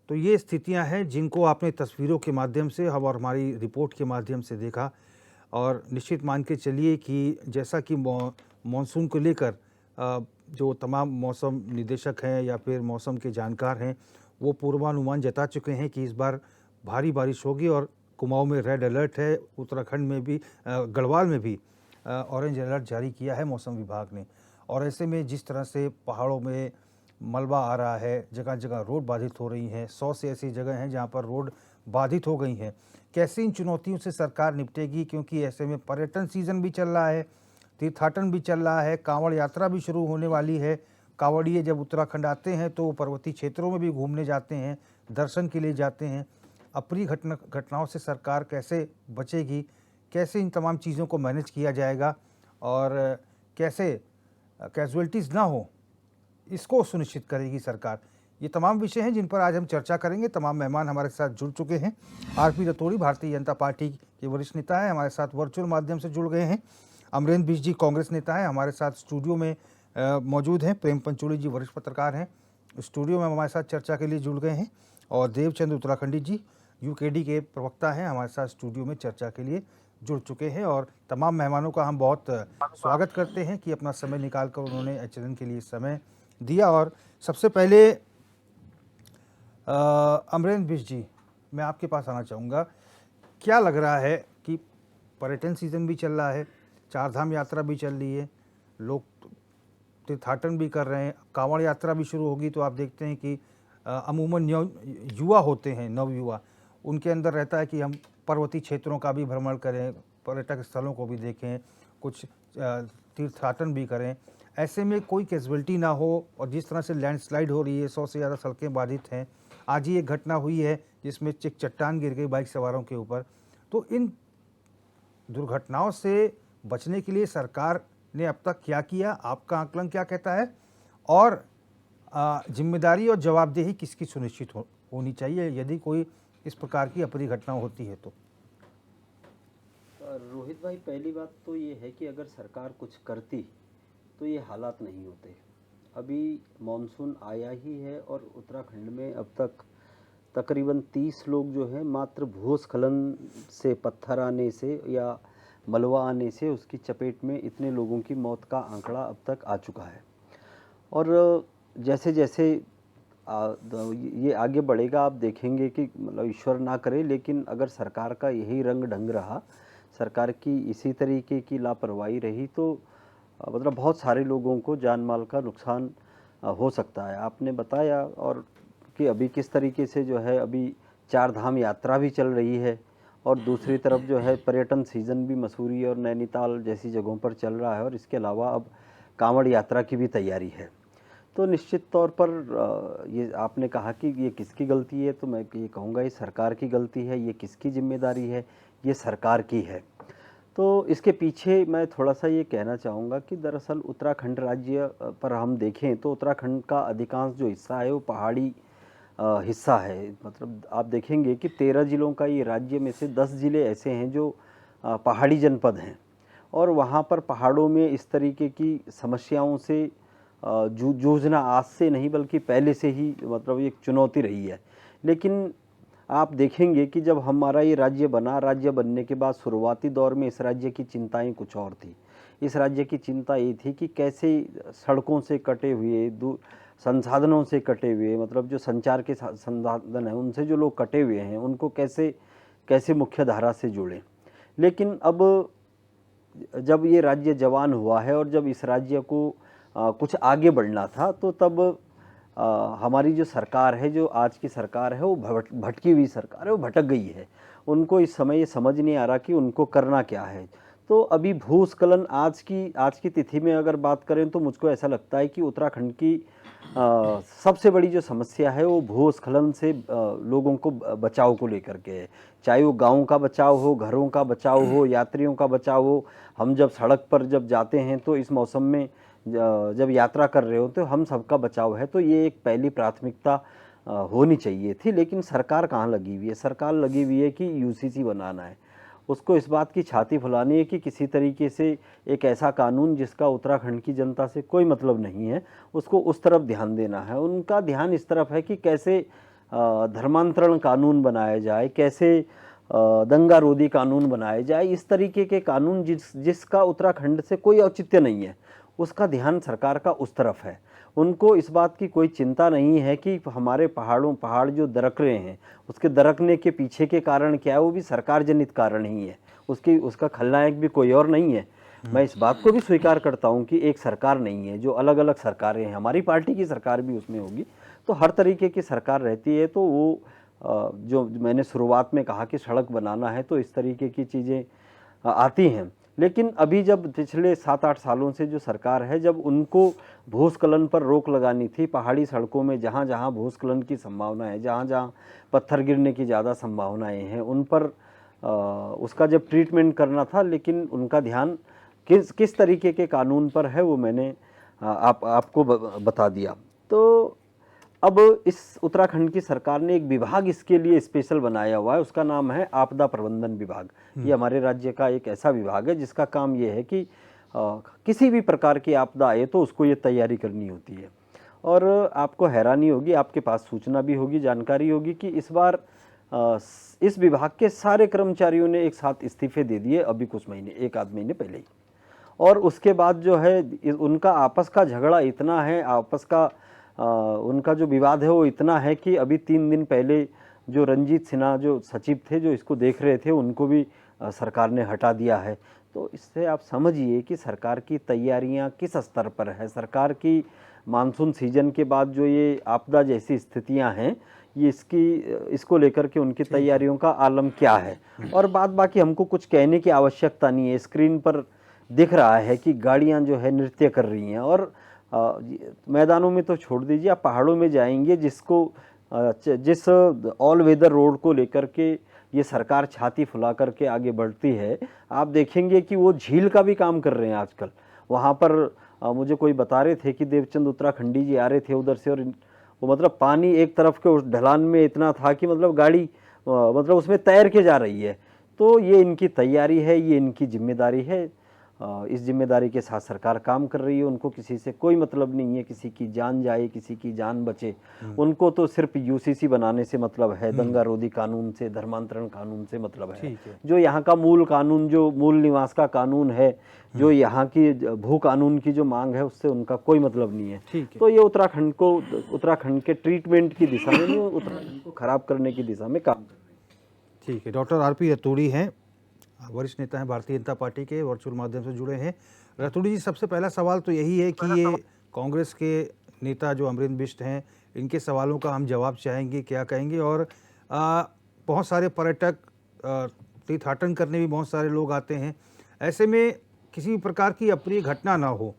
तो ये स्थितियां हैं जिनको आपने तस्वीरों के माध्यम से हम और हमारी रिपोर्ट के माध्यम से देखा, और निश्चित मान के चलिए कि जैसा कि मॉनसून को लेकर जो तमाम मौसम निदेशक हैं या फिर मौसम के जानकार हैं, वो पूर्वानुमान जता चुके हैं कि इस बार भारी बारिश होगी और कुमाऊं में रेड अलर्ट है। उत्तराखंड में भी, गढ़वाल में भी ऑरेंज अलर्ट जारी किया है मौसम विभाग ने। और ऐसे में जिस तरह से पहाड़ों में मलबा आ रहा है, जगह जगह रोड बाधित हो रही हैं, 100 से ऐसी जगह हैं जहां पर रोड बाधित हो गई हैं। कैसे इन चुनौतियों से सरकार निपटेगी, क्योंकि ऐसे में पर्यटन सीजन भी चल रहा है, तीर्थाटन भी चल रहा है, कांवड़ यात्रा भी शुरू होने वाली है। कांवड़िए जब उत्तराखंड आते हैं तो पर्वतीय क्षेत्रों में भी घूमने जाते हैं, दर्शन के लिए जाते हैं। अप्रिय घटनाओं से सरकार कैसे बचेगी, कैसे इन तमाम चीज़ों को मैनेज किया जाएगा और कैसे कैजुअल्टीज़ ना हो, इसको सुनिश्चित करेगी सरकार। ये तमाम विषय हैं जिन पर आज हम चर्चा करेंगे। तमाम मेहमान हमारे साथ जुड़ चुके हैं। आरपी रतोड़ी भारतीय जनता पार्टी के वरिष्ठ नेता है, हमारे साथ वर्चुअल माध्यम से जुड़ गए हैं। अमरेंद्र बिष्ट जी कांग्रेस नेता है, हमारे साथ स्टूडियो में मौजूद हैं। प्रेम पंचोली जी वरिष्ठ पत्रकार हैं, स्टूडियो में हमारे साथ चर्चा के लिए जुड़ गए हैं। और देवचंद उत्तराखंडी जी यूकेडी के प्रवक्ता हैं, हमारे साथ स्टूडियो में चर्चा के लिए जुड़ चुके हैं। और तमाम मेहमानों का हम बहुत स्वागत करते हैं कि अपना समय निकाल कर उन्होंने एचएनएन के लिए समय दिया। और सबसे पहले अमरेंद्र बिष्ट जी, मैं आपके पास आना चाहूँगा। क्या लग रहा है कि पर्यटन सीजन भी चल रहा है, चारधाम यात्रा भी चल रही है, लोग तीर्थाटन भी कर रहे हैं, कांवड़ यात्रा भी शुरू होगी, तो आप देखते हैं कि अमूमन युवा होते हैं, नवयुवा, उनके अंदर रहता है कि हम पर्वतीय क्षेत्रों का भी भ्रमण करें, पर्यटक स्थलों को भी देखें, कुछ तीर्थाटन भी करें। ऐसे में कोई कैजुअल्टी ना हो, और जिस तरह से लैंडस्लाइड हो रही है, 100 से ज़्यादा सड़कें बाधित हैं। आज ही एक घटना हुई है जिसमें एक चट्टान गिर गई बाइक सवारों के ऊपर। तो इन दुर्घटनाओं से बचने के लिए सरकार ने अब तक क्या किया, आपका आकलन क्या कहता है, और जिम्मेदारी और जवाबदेही किसकी सुनिश्चित होनी चाहिए यदि कोई इस प्रकार की अप्रिय घटना होती है तो? रोहित भाई, पहली बात तो ये है कि अगर सरकार कुछ करती तो ये हालात नहीं होते। अभी मॉनसून आया ही है और उत्तराखंड में अब तक तकरीबन 30 लोग जो हैं मात्र भूस्खलन से, पत्थर आने से या मलबा आने से उसकी चपेट में इतने लोगों की मौत का आंकड़ा अब तक आ चुका है। और जैसे जैसे ये आगे बढ़ेगा, आप देखेंगे कि मतलब ईश्वर ना करे, लेकिन अगर सरकार का यही रंग ढंग रहा, सरकार की इसी तरीके की लापरवाही रही, तो मतलब बहुत सारे लोगों को जान माल का नुकसान हो सकता है। आपने बताया और कि अभी किस तरीके से जो है अभी चार धाम यात्रा भी चल रही है, और दूसरी तरफ जो है पर्यटन सीज़न भी मसूरी और नैनीताल जैसी जगहों पर चल रहा है, और इसके अलावा अब कांवड़ यात्रा की भी तैयारी है। तो निश्चित तौर पर ये आपने कहा कि ये किसकी गलती है, तो मैं ये कहूँगा ये सरकार की गलती है। ये किसकी जिम्मेदारी है? ये सरकार की है। तो इसके पीछे मैं थोड़ा-सा ये कहना चाहूँगा कि दरअसल उत्तराखंड राज्य पर हम देखें तो उत्तराखंड का अधिकांश जो हिस्सा है वो पहाड़ी हिस्सा है। मतलब आप देखेंगे कि 13 ज़िलों का ये राज्य में से 10 ज़िले ऐसे हैं जो पहाड़ी जनपद हैं, और वहाँ पर पहाड़ों में इस तरीके की समस्याओं से जूझना आज से नहीं बल्कि पहले से ही मतलब एक चुनौती रही है। लेकिन आप देखेंगे कि जब हमारा ये राज्य बना, राज्य बनने के बाद शुरुआती दौर में इस राज्य की चिंताएं कुछ और थी। इस राज्य की चिंता ये थी कि कैसे सड़कों से कटे हुए, संसाधनों से कटे हुए, मतलब जो संचार के संसाधन हैं उनसे जो लोग कटे हुए हैं उनको कैसे कैसे मुख्य धारा से जोड़ें। लेकिन अब जब ये राज्य जवान हुआ है और जब इस राज्य को कुछ आगे बढ़ना था, तो तब हमारी जो सरकार है, जो आज की सरकार है, वो भटकी हुई सरकार है, वो भटक गई है। उनको इस समय ये समझ नहीं आ रहा कि उनको करना क्या है। तो अभी भूस्खलन आज की तिथि में अगर बात करें तो मुझको ऐसा लगता है कि उत्तराखंड की सबसे बड़ी जो समस्या है वो भूस्खलन से लोगों को बचाव को लेकर के है। चाहे वो गाँव का बचाव हो, घरों का बचाव हो, यात्रियों का बचाव हो। हम जब सड़क पर जब जाते हैं तो इस मौसम में जब यात्रा कर रहे हो तो हम सबका बचाव है, तो ये एक पहली प्राथमिकता होनी चाहिए थी। लेकिन सरकार कहाँ लगी हुई है? सरकार लगी हुई है कि यूसीसी बनाना है। उसको इस बात की छाती फुलानी है कि किसी तरीके से एक ऐसा कानून जिसका उत्तराखंड की जनता से कोई मतलब नहीं है, उसको उस तरफ ध्यान देना है। उनका ध्यान इस तरफ है कि कैसे धर्मांतरण कानून बनाया जाए, कैसे दंगा रोधी कानून बनाए जाए, इस तरीके के कानून जिसका उत्तराखंड से कोई औचित्य नहीं है, उसका ध्यान सरकार का उस तरफ है। उनको इस बात की कोई चिंता नहीं है कि हमारे पहाड़ जो दरक रहे हैं, उसके दरकने के पीछे के कारण क्या है, वो भी सरकार जनित कारण ही है। उसका खलनायक भी कोई और नहीं है। मैं इस बात को भी स्वीकार करता हूं कि एक सरकार नहीं है, जो अलग अलग सरकारें हैं, हमारी पार्टी की सरकार भी उसमें होगी, तो हर तरीके की सरकार रहती है। तो वो जो मैंने शुरुआत में कहा कि सड़क बनाना है, तो इस तरीके की चीज़ें आती हैं। लेकिन अभी जब पिछले 7-8 सालों से जो सरकार है, जब उनको भूस्खलन पर रोक लगानी थी, पहाड़ी सड़कों में जहाँ जहाँ भूस्खलन की संभावना है, जहाँ जहाँ पत्थर गिरने की ज़्यादा संभावनाएं हैं, उन पर उसका जब ट्रीटमेंट करना था, लेकिन उनका ध्यान किस तरीके के कानून पर है वो मैंने आपको बता दिया। तो अब इस उत्तराखंड की सरकार ने एक विभाग इसके लिए स्पेशल बनाया हुआ है, उसका नाम है आपदा प्रबंधन विभाग। ये हमारे राज्य का एक ऐसा विभाग है जिसका काम ये है कि किसी भी प्रकार की आपदा आए तो उसको ये तैयारी करनी होती है। और आपको हैरानी होगी, आपके पास सूचना भी होगी, जानकारी होगी कि इस बार इस विभाग के सारे कर्मचारियों ने एक साथ इस्तीफे दे दिए अभी कुछ महीने, 1 आध महीने पहले ही। और उसके बाद जो है उनका आपस का झगड़ा इतना है, उनका जो विवाद है वो इतना है कि अभी 3 दिन पहले जो रंजीत सिन्हा जो सचिव थे, जो इसको देख रहे थे, उनको भी सरकार ने हटा दिया है। तो इससे आप समझिए कि सरकार की तैयारियां किस स्तर पर है। सरकार की मानसून सीजन के बाद जो ये आपदा जैसी स्थितियां हैं, ये इसको लेकर के उनकी तैयारियों का आलम क्या है। और बाकी हमको कुछ कहने की आवश्यकता नहीं है। स्क्रीन पर दिख रहा है कि गाड़ियां जो है नृत्य कर रही हैं, और मैदानों में तो छोड़ दीजिए, आप पहाड़ों में जाएंगे, जिस ऑल वेदर रोड को लेकर के ये सरकार छाती फुला करके आगे बढ़ती है, आप देखेंगे कि वो झील का भी काम कर रहे हैं आजकल। वहाँ पर मुझे कोई बता रहे थे कि देवचंद उत्तराखंडी जी आ रहे थे उधर से, और वो मतलब पानी एक तरफ के उस ढलान में इतना था कि मतलब गाड़ी मतलब उसमें तैर के जा रही है। तो ये इनकी तैयारी है, ये इनकी जिम्मेदारी है। इस जिम्मेदारी के साथ सरकार काम कर रही है। उनको किसी से कोई मतलब नहीं है, किसी की जान जाए, किसी की जान बचे। उनको तो सिर्फ यूसीसी बनाने से मतलब है, दंगा रोधी कानून से, धर्मांतरण कानून से मतलब है। जो यहाँ का मूल कानून, जो मूल निवास का कानून है, जो यहाँ की भू कानून की जो मांग है, उससे उनका कोई मतलब नहीं है। तो ये उत्तराखंड के ट्रीटमेंट की दिशा में, उत्तराखंड को खराब करने की दिशा में काम कर रहे हैं। ठीक है, डॉक्टर आरपी रतूड़ी हैं, वरिष्ठ नेता हैं भारतीय जनता पार्टी के, वर्चुअल माध्यम से जुड़े हैं। रतूड़ी जी, सबसे पहला सवाल तो यही है कि ये कांग्रेस के नेता जो अमरिंदर बिष्ट हैं, इनके सवालों का हम जवाब चाहेंगे, क्या कहेंगे। और बहुत सारे पर्यटक तीर्थाटन करने भी बहुत सारे लोग आते हैं, ऐसे में किसी भी प्रकार की अप्रिय घटना ना हो।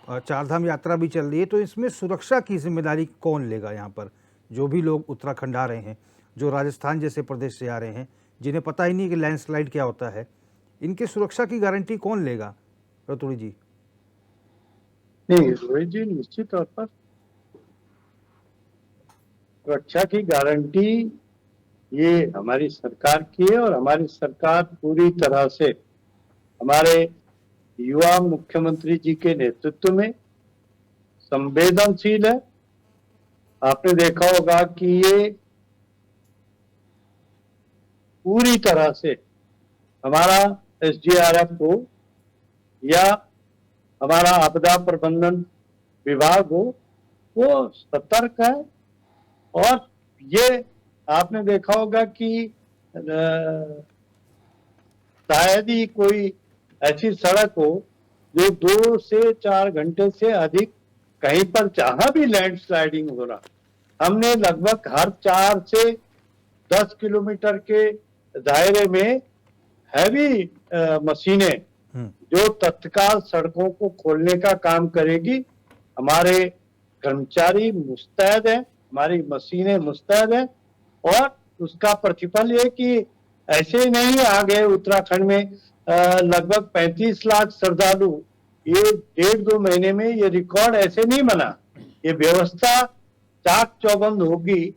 चारधाम यात्रा भी चल रही है, तो इसमें सुरक्षा की जिम्मेदारी कौन लेगा? यहाँ पर जो भी लोग उत्तराखंड आ रहे हैं, जो राजस्थान जैसे प्रदेश से आ रहे हैं, जिन्हें पता ही नहीं कि लैंडस्लाइड क्या होता है, इनकी सुरक्षा की गारंटी कौन लेगा? रतूड़ी जी। नहीं, रोहित जी, निश्चित तौर पर सुरक्षा की गारंटी ये हमारी सरकार की है, और हमारी सरकार पूरी तरह से हमारे युवा मुख्यमंत्री जी के नेतृत्व में संवेदनशील है। आपने देखा होगा कि ये पूरी तरह से हमारा एसडीआरएफ हो या हमारा आपदा प्रबंधन विभाग हो, वो सतर्क है। और ये आपने देखा होगा कि शायद ही कोई ऐसी सड़क हो जो 2 से 4 घंटे से अधिक कहीं पर जहां भी लैंडस्लाइडिंग हो रहा, हमने लगभग हर 4 से 10 किलोमीटर के दायरे में हैवी मशीनें जो तत्काल सड़कों को खोलने का काम करेगी। हमारे कर्मचारी मुस्तैद हैं, हमारी मशीनें मुस्तैद हैं, और उसका प्रतिफल ये कि ऐसे ही नहीं आ गए उत्तराखंड में लगभग 35 लाख श्रद्धालु, ये 1.5-2 महीने में ये रिकॉर्ड ऐसे नहीं बना। ये व्यवस्था चाक चौबंद होगी।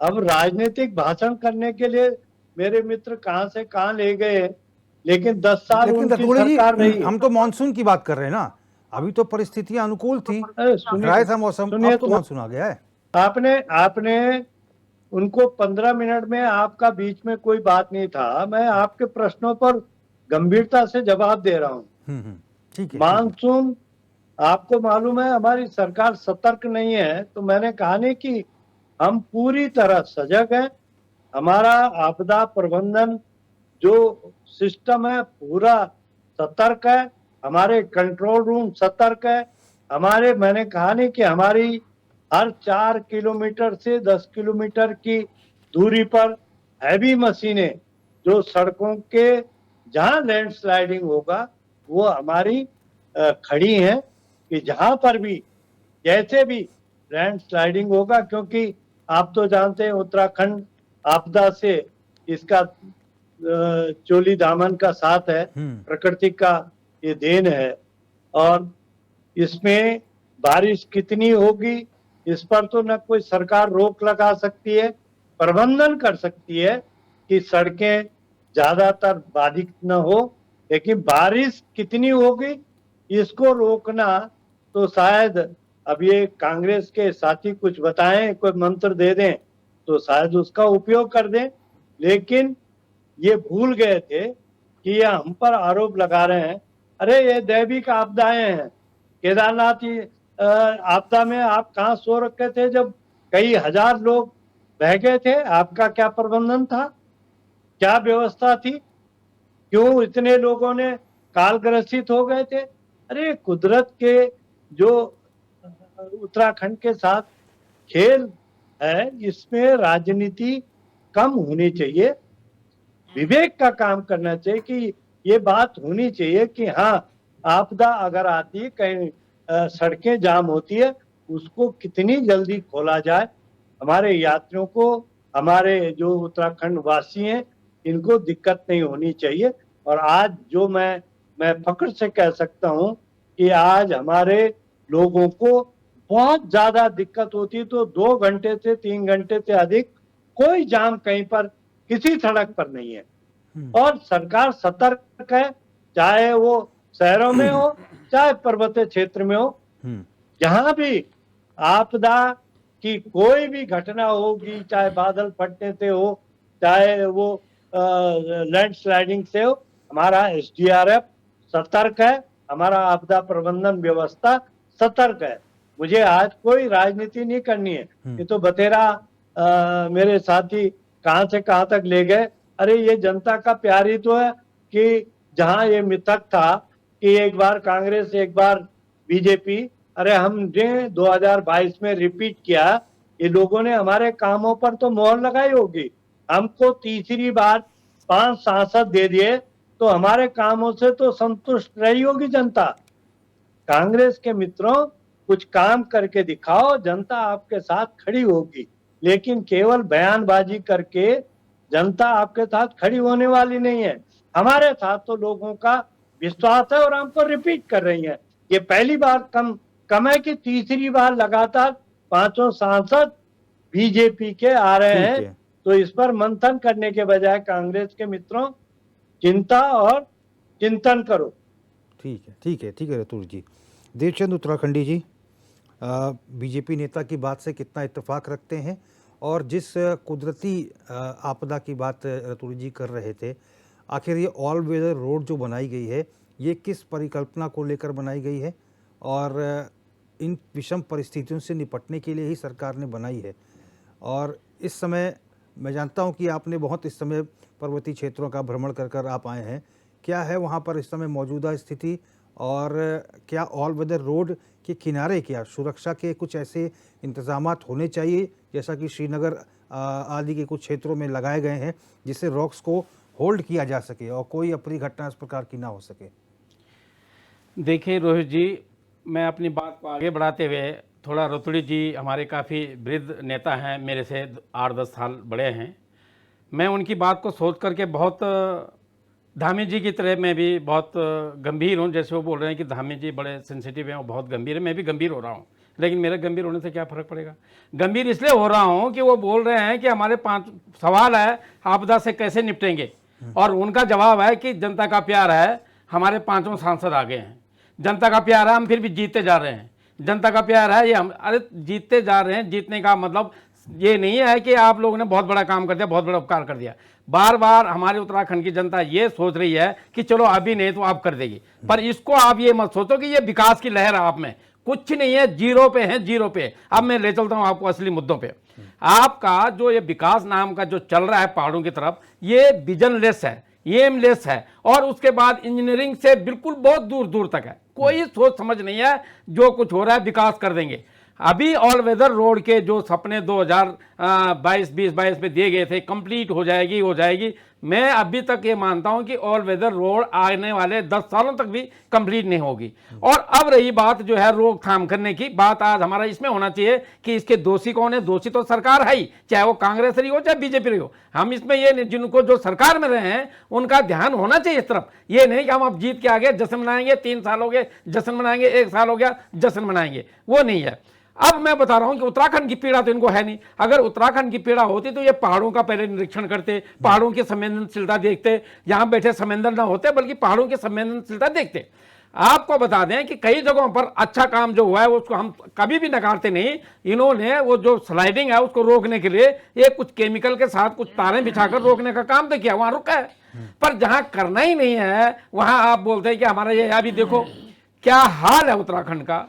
अब राजनीतिक भाषण करने के लिए मेरे मित्र कहां से कहां ले गए, लेकिन 10 साल उनकी सरकार रही। हम तो मानसून की बात कर रहे हैं ना, अभी तो परिस्थितियां अनुकूल थी, ड्राई था मौसम, अब तो मानसून आ गया है। आपने उनको 15 मिनट में आपका बीच में कोई बात नहीं था, मैं आपके प्रश्नों पर गंभीरता से जवाब दे रहा हूँ। ठीक है। मानसून, आपको मालूम है हमारी सरकार सतर्क नहीं है, तो मैंने कहा नहीं कि हम पूरी तरह सजग हैं। हमारा आपदा प्रबंधन जो सिस्टम है पूरा सतर्क है, हमारे कंट्रोल रूम सतर्क है। हमारे, मैंने कहा नहीं कि हमारी हर 4 किलोमीटर से 10 किलोमीटर की दूरी पर हैवी मशीनें जो सड़कों के जहां लैंडस्लाइडिंग होगा वो हमारी खड़ी हैं कि जहां पर भी जैसे भी लैंडस्लाइडिंग होगा, क्योंकि आप तो जानते हैं उत्तराखंड आपदा से इसका चोली दामन का साथ है, प्रकृति का ये देन है। और इसमें बारिश कितनी होगी इस पर तो न कोई सरकार रोक लगा सकती है, प्रबंधन कर सकती है कि सड़कें ज्यादातर बाधित न हो, लेकिन बारिश कितनी होगी इसको रोकना तो शायद अब ये कांग्रेस के साथी कुछ बताएं, कोई मंत्र दे दें तो शायद उसका उपयोग कर दें, लेकिन ये भूल गए थे कि ये हम पर आरोप लगा रहे हैं, अरे ये दैविक आपदाएं हैं। केदारनाथ आपदा में आप कहाँ सो रखे थे जब कई हजार लोग बह गए थे? आपका क्या प्रबंधन था, क्या व्यवस्था थी? क्यों इतने लोगों ने कालग्रसित हो गए थे? अरे कुदरत के जो उत्तराखंड के साथ खेल है, इसमें राजनीति कम होनी चाहिए, विवेक का काम करना चाहिए कि ये बात होनी चाहिए कि हाँ आपदा अगर आती है, कहीं सड़कें जाम होती है, उसको कितनी जल्दी खोला जाए। हमारे यात्रियों को, हमारे जो उत्तराखंड वासी हैं, इनको दिक्कत नहीं होनी चाहिए। और आज जो मैं फख्र से कह सकता हूँ कि आज हमारे लोगों को बहुत ज्यादा दिक्कत होती, तो 2 घंटे से 3 घंटे से अधिक कोई जाम कहीं पर किसी सड़क पर नहीं है। और सरकार सतर्क है, चाहे वो शहरों में हो चाहे पर्वतीय क्षेत्र में हो, जहां भी आपदा की कोई भी घटना होगी, चाहे बादल फटने से हो चाहे वो लैंडस्लाइडिंग से हो, हमारा एसडीआरएफ सतर्क है, हमारा आपदा प्रबंधन व्यवस्था सतर्क है। मुझे आज कोई राजनीति नहीं करनी है। ये तो बतेरा मेरे साथी कहां से कहां तक ले गए। अरे ये जनता का प्यार ही तो है कि जहां ये मिथक था कि एक बार कांग्रेस एक बार बीजेपी, अरे हमने 2022 में रिपीट किया, ये लोगों ने हमारे कामों पर तो मोहर लगाई होगी। हमको तीसरी बार 5 सांसद दे दिए तो हमारे कामों से तो संतुष्ट रही होगी जनता। कांग्रेस के मित्रों, कुछ काम करके दिखाओ, जनता आपके साथ खड़ी होगी, लेकिन केवल बयानबाजी करके जनता आपके साथ खड़ी होने वाली नहीं है। हमारे साथ तो लोगों का विश्वास है और हमको रिपीट कर रही है। ये पहली बार कम है कि तीसरी बार लगातार 5 सांसद बीजेपी के आ रहे हैं। तो इस पर मंथन करने के बजाय कांग्रेस के मित्रों, चिंता और चिंतन करो। ठीक है रतुल जी। देवचंद उत्तराखंडी जी, बीजेपी नेता की बात से कितना इत्तेफाक रखते हैं, और जिस कुदरती आपदा की बात रतुल जी कर रहे थे, आखिर ये ऑल वेदर रोड जो बनाई गई है, ये किस परिकल्पना को लेकर बनाई गई है, और इन विषम परिस्थितियों से निपटने के लिए ही सरकार ने बनाई है। और इस समय मैं जानता हूं कि आपने बहुत इस समय पर्वतीय क्षेत्रों का भ्रमण कर आप आए हैं, क्या है वहां पर इस समय मौजूदा स्थिति, और क्या ऑल वेदर रोड के किनारे क्या सुरक्षा के कुछ ऐसे इंतजामात होने चाहिए जैसा कि श्रीनगर आदि के कुछ क्षेत्रों में लगाए गए हैं, जिससे रॉक्स को होल्ड किया जा सके और कोई अप्रिय घटना इस प्रकार की ना हो सके? देखिए रोहित जी, मैं अपनी बात को आगे बढ़ाते हुए थोड़ा, रतुड़ी जी हमारे काफ़ी वृद्ध नेता हैं, मेरे से 8-10 साल बड़े हैं। मैं उनकी बात को सोच करके बहुत, धामी जी की तरह मैं भी बहुत गंभीर हूँ। जैसे वो बोल रहे हैं कि धामी जी बड़े सेंसिटिव हैं, वो बहुत गंभीर है, मैं भी गंभीर हो रहा हूँ, लेकिन मेरे गंभीर होने से क्या फ़र्क पड़ेगा। गंभीर इसलिए हो रहा हूँ कि वो बोल रहे हैं कि हमारे 5 सवाल है आपदा से कैसे निपटेंगे, और उनका जवाब है कि जनता का प्यार है, हमारे 5 सांसद आ गए हैं, जनता का प्यार है, हम फिर भी जीतते जा रहे हैं, जनता का प्यार है, ये हम, अरे जीतते जा रहे हैं, जीतने का मतलब ये नहीं है कि आप लोगों ने बहुत बड़ा काम कर दिया, बहुत बड़ा उपकार कर दिया। बार बार हमारे उत्तराखंड की जनता ये सोच रही है कि चलो अभी नहीं तो आप कर देगी, पर इसको आप ये मत सोचो कि ये विकास की लहर आप में कुछ नहीं है, जीरो पे है, जीरो पे। अब मैं ले चलता हूं आपको असली मुद्दों पे। आपका जो ये विकास नाम का जो चल रहा है पहाड़ों की तरफ, ये विजनलेस है, एमलेस है, और उसके बाद इंजीनियरिंग से बिल्कुल बहुत दूर दूर तक है। कोई सोच समझ नहीं है, जो कुछ हो रहा है विकास कर देंगे। अभी ऑल वेदर रोड के जो सपने 2022 में दिए गए थे, कंप्लीट हो जाएगी। मैं अभी तक ये मानता हूं कि ऑल वेदर रोड आने वाले 10 सालों तक भी कंप्लीट नहीं होगी। और अब रही बात जो है रोकथाम करने की बात, आज हमारा इसमें होना चाहिए कि इसके दोषी कौन है। दोषी तो सरकार है ही, चाहे वो कांग्रेस रही हो चाहे बीजेपी रही हो। हम इसमें ये जिनको जो सरकार में रहे हैं उनका ध्यान होना चाहिए इस तरफ। ये नहीं कि हम अब जीत के आ गए जश्न मनाएंगे, 3 साल हो गए जश्न मनाएंगे, 1 साल हो गया जश्न मनाएंगे, वो नहीं है। अब मैं बता रहा हूं कि उत्तराखंड की पीड़ा तो इनको है नहीं। अगर उत्तराखंड की पीड़ा होती तो ये पहाड़ों का पहले निरीक्षण करते, पहाड़ों की संवेदनशीलता देखते, यहां बैठे संवेदन ना होते बल्कि पहाड़ों की संवेदनशीलता देखते। आपको बता दें कि कई जगहों पर अच्छा काम जो हुआ है उसको हम कभी भी नकारते नहीं। इन्होंने वो जो स्लाइडिंग है उसको रोकने के लिए ये कुछ केमिकल के साथ कुछ तारें बिछाकर रोकने का काम तो किया, वहां रुका है। पर जहां करना ही नहीं है वहां आप बोलते हैं कि हमारा ये, अभी देखो क्या हाल है उत्तराखंड का।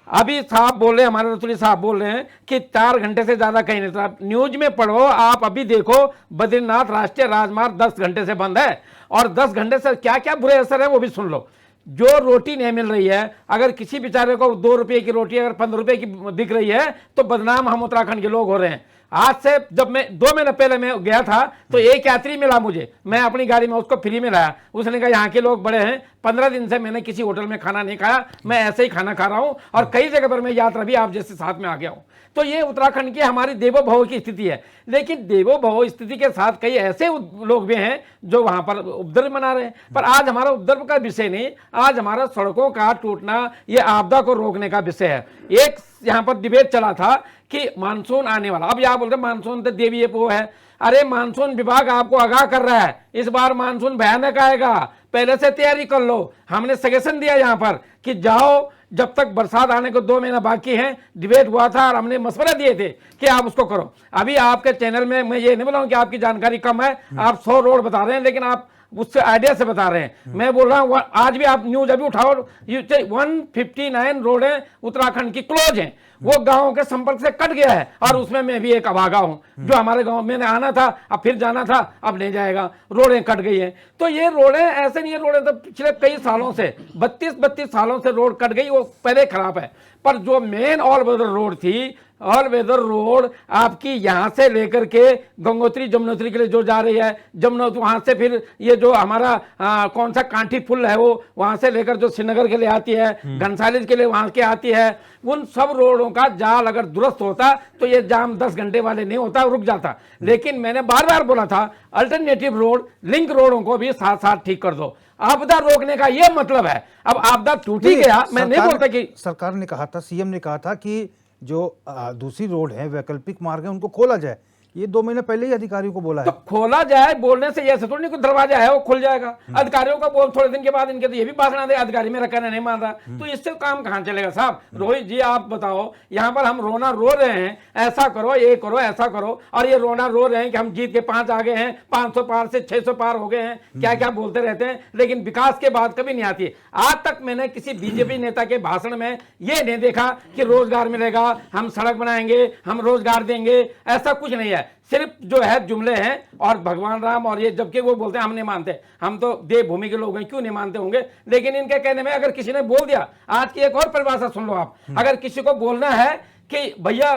अभी साहब बोल रहे हैं, हमारे रतुली साहब बोल रहे हैं कि 4 घंटे से ज्यादा कहीं नहीं। आप न्यूज में पढ़ो, आप अभी देखो बद्रीनाथ राष्ट्रीय राजमार्ग 10 घंटे से बंद है, और 10 घंटे से क्या क्या बुरे असर है वो भी सुन लो। जो रोटी नहीं मिल रही है, अगर किसी बेचारे को 2 रुपए की रोटी अगर 15 रुपए की दिख रही है तो बदनाम हम उत्तराखंड के लोग हो रहे हैं। आज से जब मैं 2 महीने पहले मैं गया था तो एक यात्री मिला मुझे, मैं अपनी गाड़ी में उसको फ्री में लाया। उसने कहा यहाँ के लोग बड़े हैं, 15 दिन से मैंने किसी होटल में खाना नहीं खाया, मैं ऐसे ही खाना खा रहा हूं, और कई जगह पर मैं यात्रा भी आप जैसे साथ में आ गया हूं। तो ये उत्तराखंड की हमारी देवो भव की स्थिति है। लेकिन देवो भव स्थिति के साथ कई ऐसे लोग भी हैं जो वहां पर उपद्रव मना रहे हैं। पर आज हमारा उपद्रव का विषय नहीं, आज हमारा सड़कों का टूटना, ये आपदा को रोकने का विषय है। एक यहां पर डिबेट चला था कि मानसून आने वाला, अब यहां बोलते मानसून तो देवी वो है। अरे मानसून विभाग आपको आगाह कर रहा है इस बार मानसून भयानक आएगा, पहले से तैयारी कर लो। हमने सजेशन दिया यहां पर कि जाओ, जब तक बरसात आने को 2 महीना बाकी है, डिबेट हुआ था और हमने मशवरा दिए थे कि आप उसको करो। अभी आपके चैनल में मैं ये नहीं बोला हूं कि आपकी जानकारी कम है, आप 100 रोड बता रहे हैं, लेकिन आप उससे आइडिया से बता रहे हैं। मैं बोल रहा हूं आज भी आप न्यूज अभी उठाओ, 159 रोड है उत्तराखंड की क्लोज है, वो गांवों के संपर्क से कट गया है। और उसमें मैं भी एक अभागा हूं, जो हमारे गांव में आना था अब फिर जाना था, अब नहीं जाएगा, रोडें कट गई हैं। तो ये रोडें ऐसे नहीं है, रोडें तो पिछले कई सालों से 32 सालों से रोड कट गई, वो पहले खराब है। पर जो मेन ऑल वेदर रोड थी, ऑल वेदर रोड आपकी यहां से लेकर के गंगोत्री जमुनोत्री के लिए जो जा रही है, जमुनोत्री वहां से फिर ये जो हमारा कौन सा कांठी पुल है वो वहां से लेकर जो श्रीनगर के लिए आती है, घनसाली के लिए वहां के आती है, उन सब रोडों का जाल अगर दुरुस्त होता तो ये जाम 10 घंटे वाले नहीं होता, रुक जाता। लेकिन मैंने बार बार बोला था अल्टरनेटिव रोड, लिंक रोडों को भी साथ साथ ठीक कर दो। आपदा रोकने का ये मतलब है। अब आपदा टूट ही गया, मैं नहीं बोलता कि सरकार ने कहा था, सीएम ने कहा था कि जो दूसरी रोड है, वैकल्पिक मार्ग है, उनको खोला जाए। ये 2 महीने पहले ही अधिकारियों को बोला है। तो खोला जाए बोलने से ऐसे थोड़ी नहीं, कोई दरवाजा है वो खुल जाएगा। अधिकारियों का बोल थोड़े दिन के बाद इनके तो ये भी भाषण दे, अधिकारी मेरा कहना नहीं मान रहा, तो इससे काम कहां चलेगा साहब। रोहित जी आप बताओ, यहां पर हम रोना रो रहे हैं, ऐसा करो ये करो ऐसा करो, और ये रोना रो रहे हैं कि हम जीत के 5 आ गए हैं, 500 पार से 600 पार हो गए हैं, क्या क्या बोलते रहते हैं, लेकिन विकास के बात कभी नहीं आती। आज तक मैंने किसी बीजेपी नेता के भाषण में ये नहीं देखा कि रोजगार मिलेगा, हम सड़क बनाएंगे, हम रोजगार देंगे, ऐसा कुछ नहीं है। सिर्फ जो है जुमले हैं, और भगवान राम और ये, जबकि वो बोलते हैं हम नहीं मानते, हम तो देवभूमि के लोग हैं, क्यों नहीं मानते होंगे। लेकिन इनके कहने में अगर किसी ने बोल दिया, आज की एक और परिभाषा सुन लो आप, अगर किसी को बोलना है कि भैया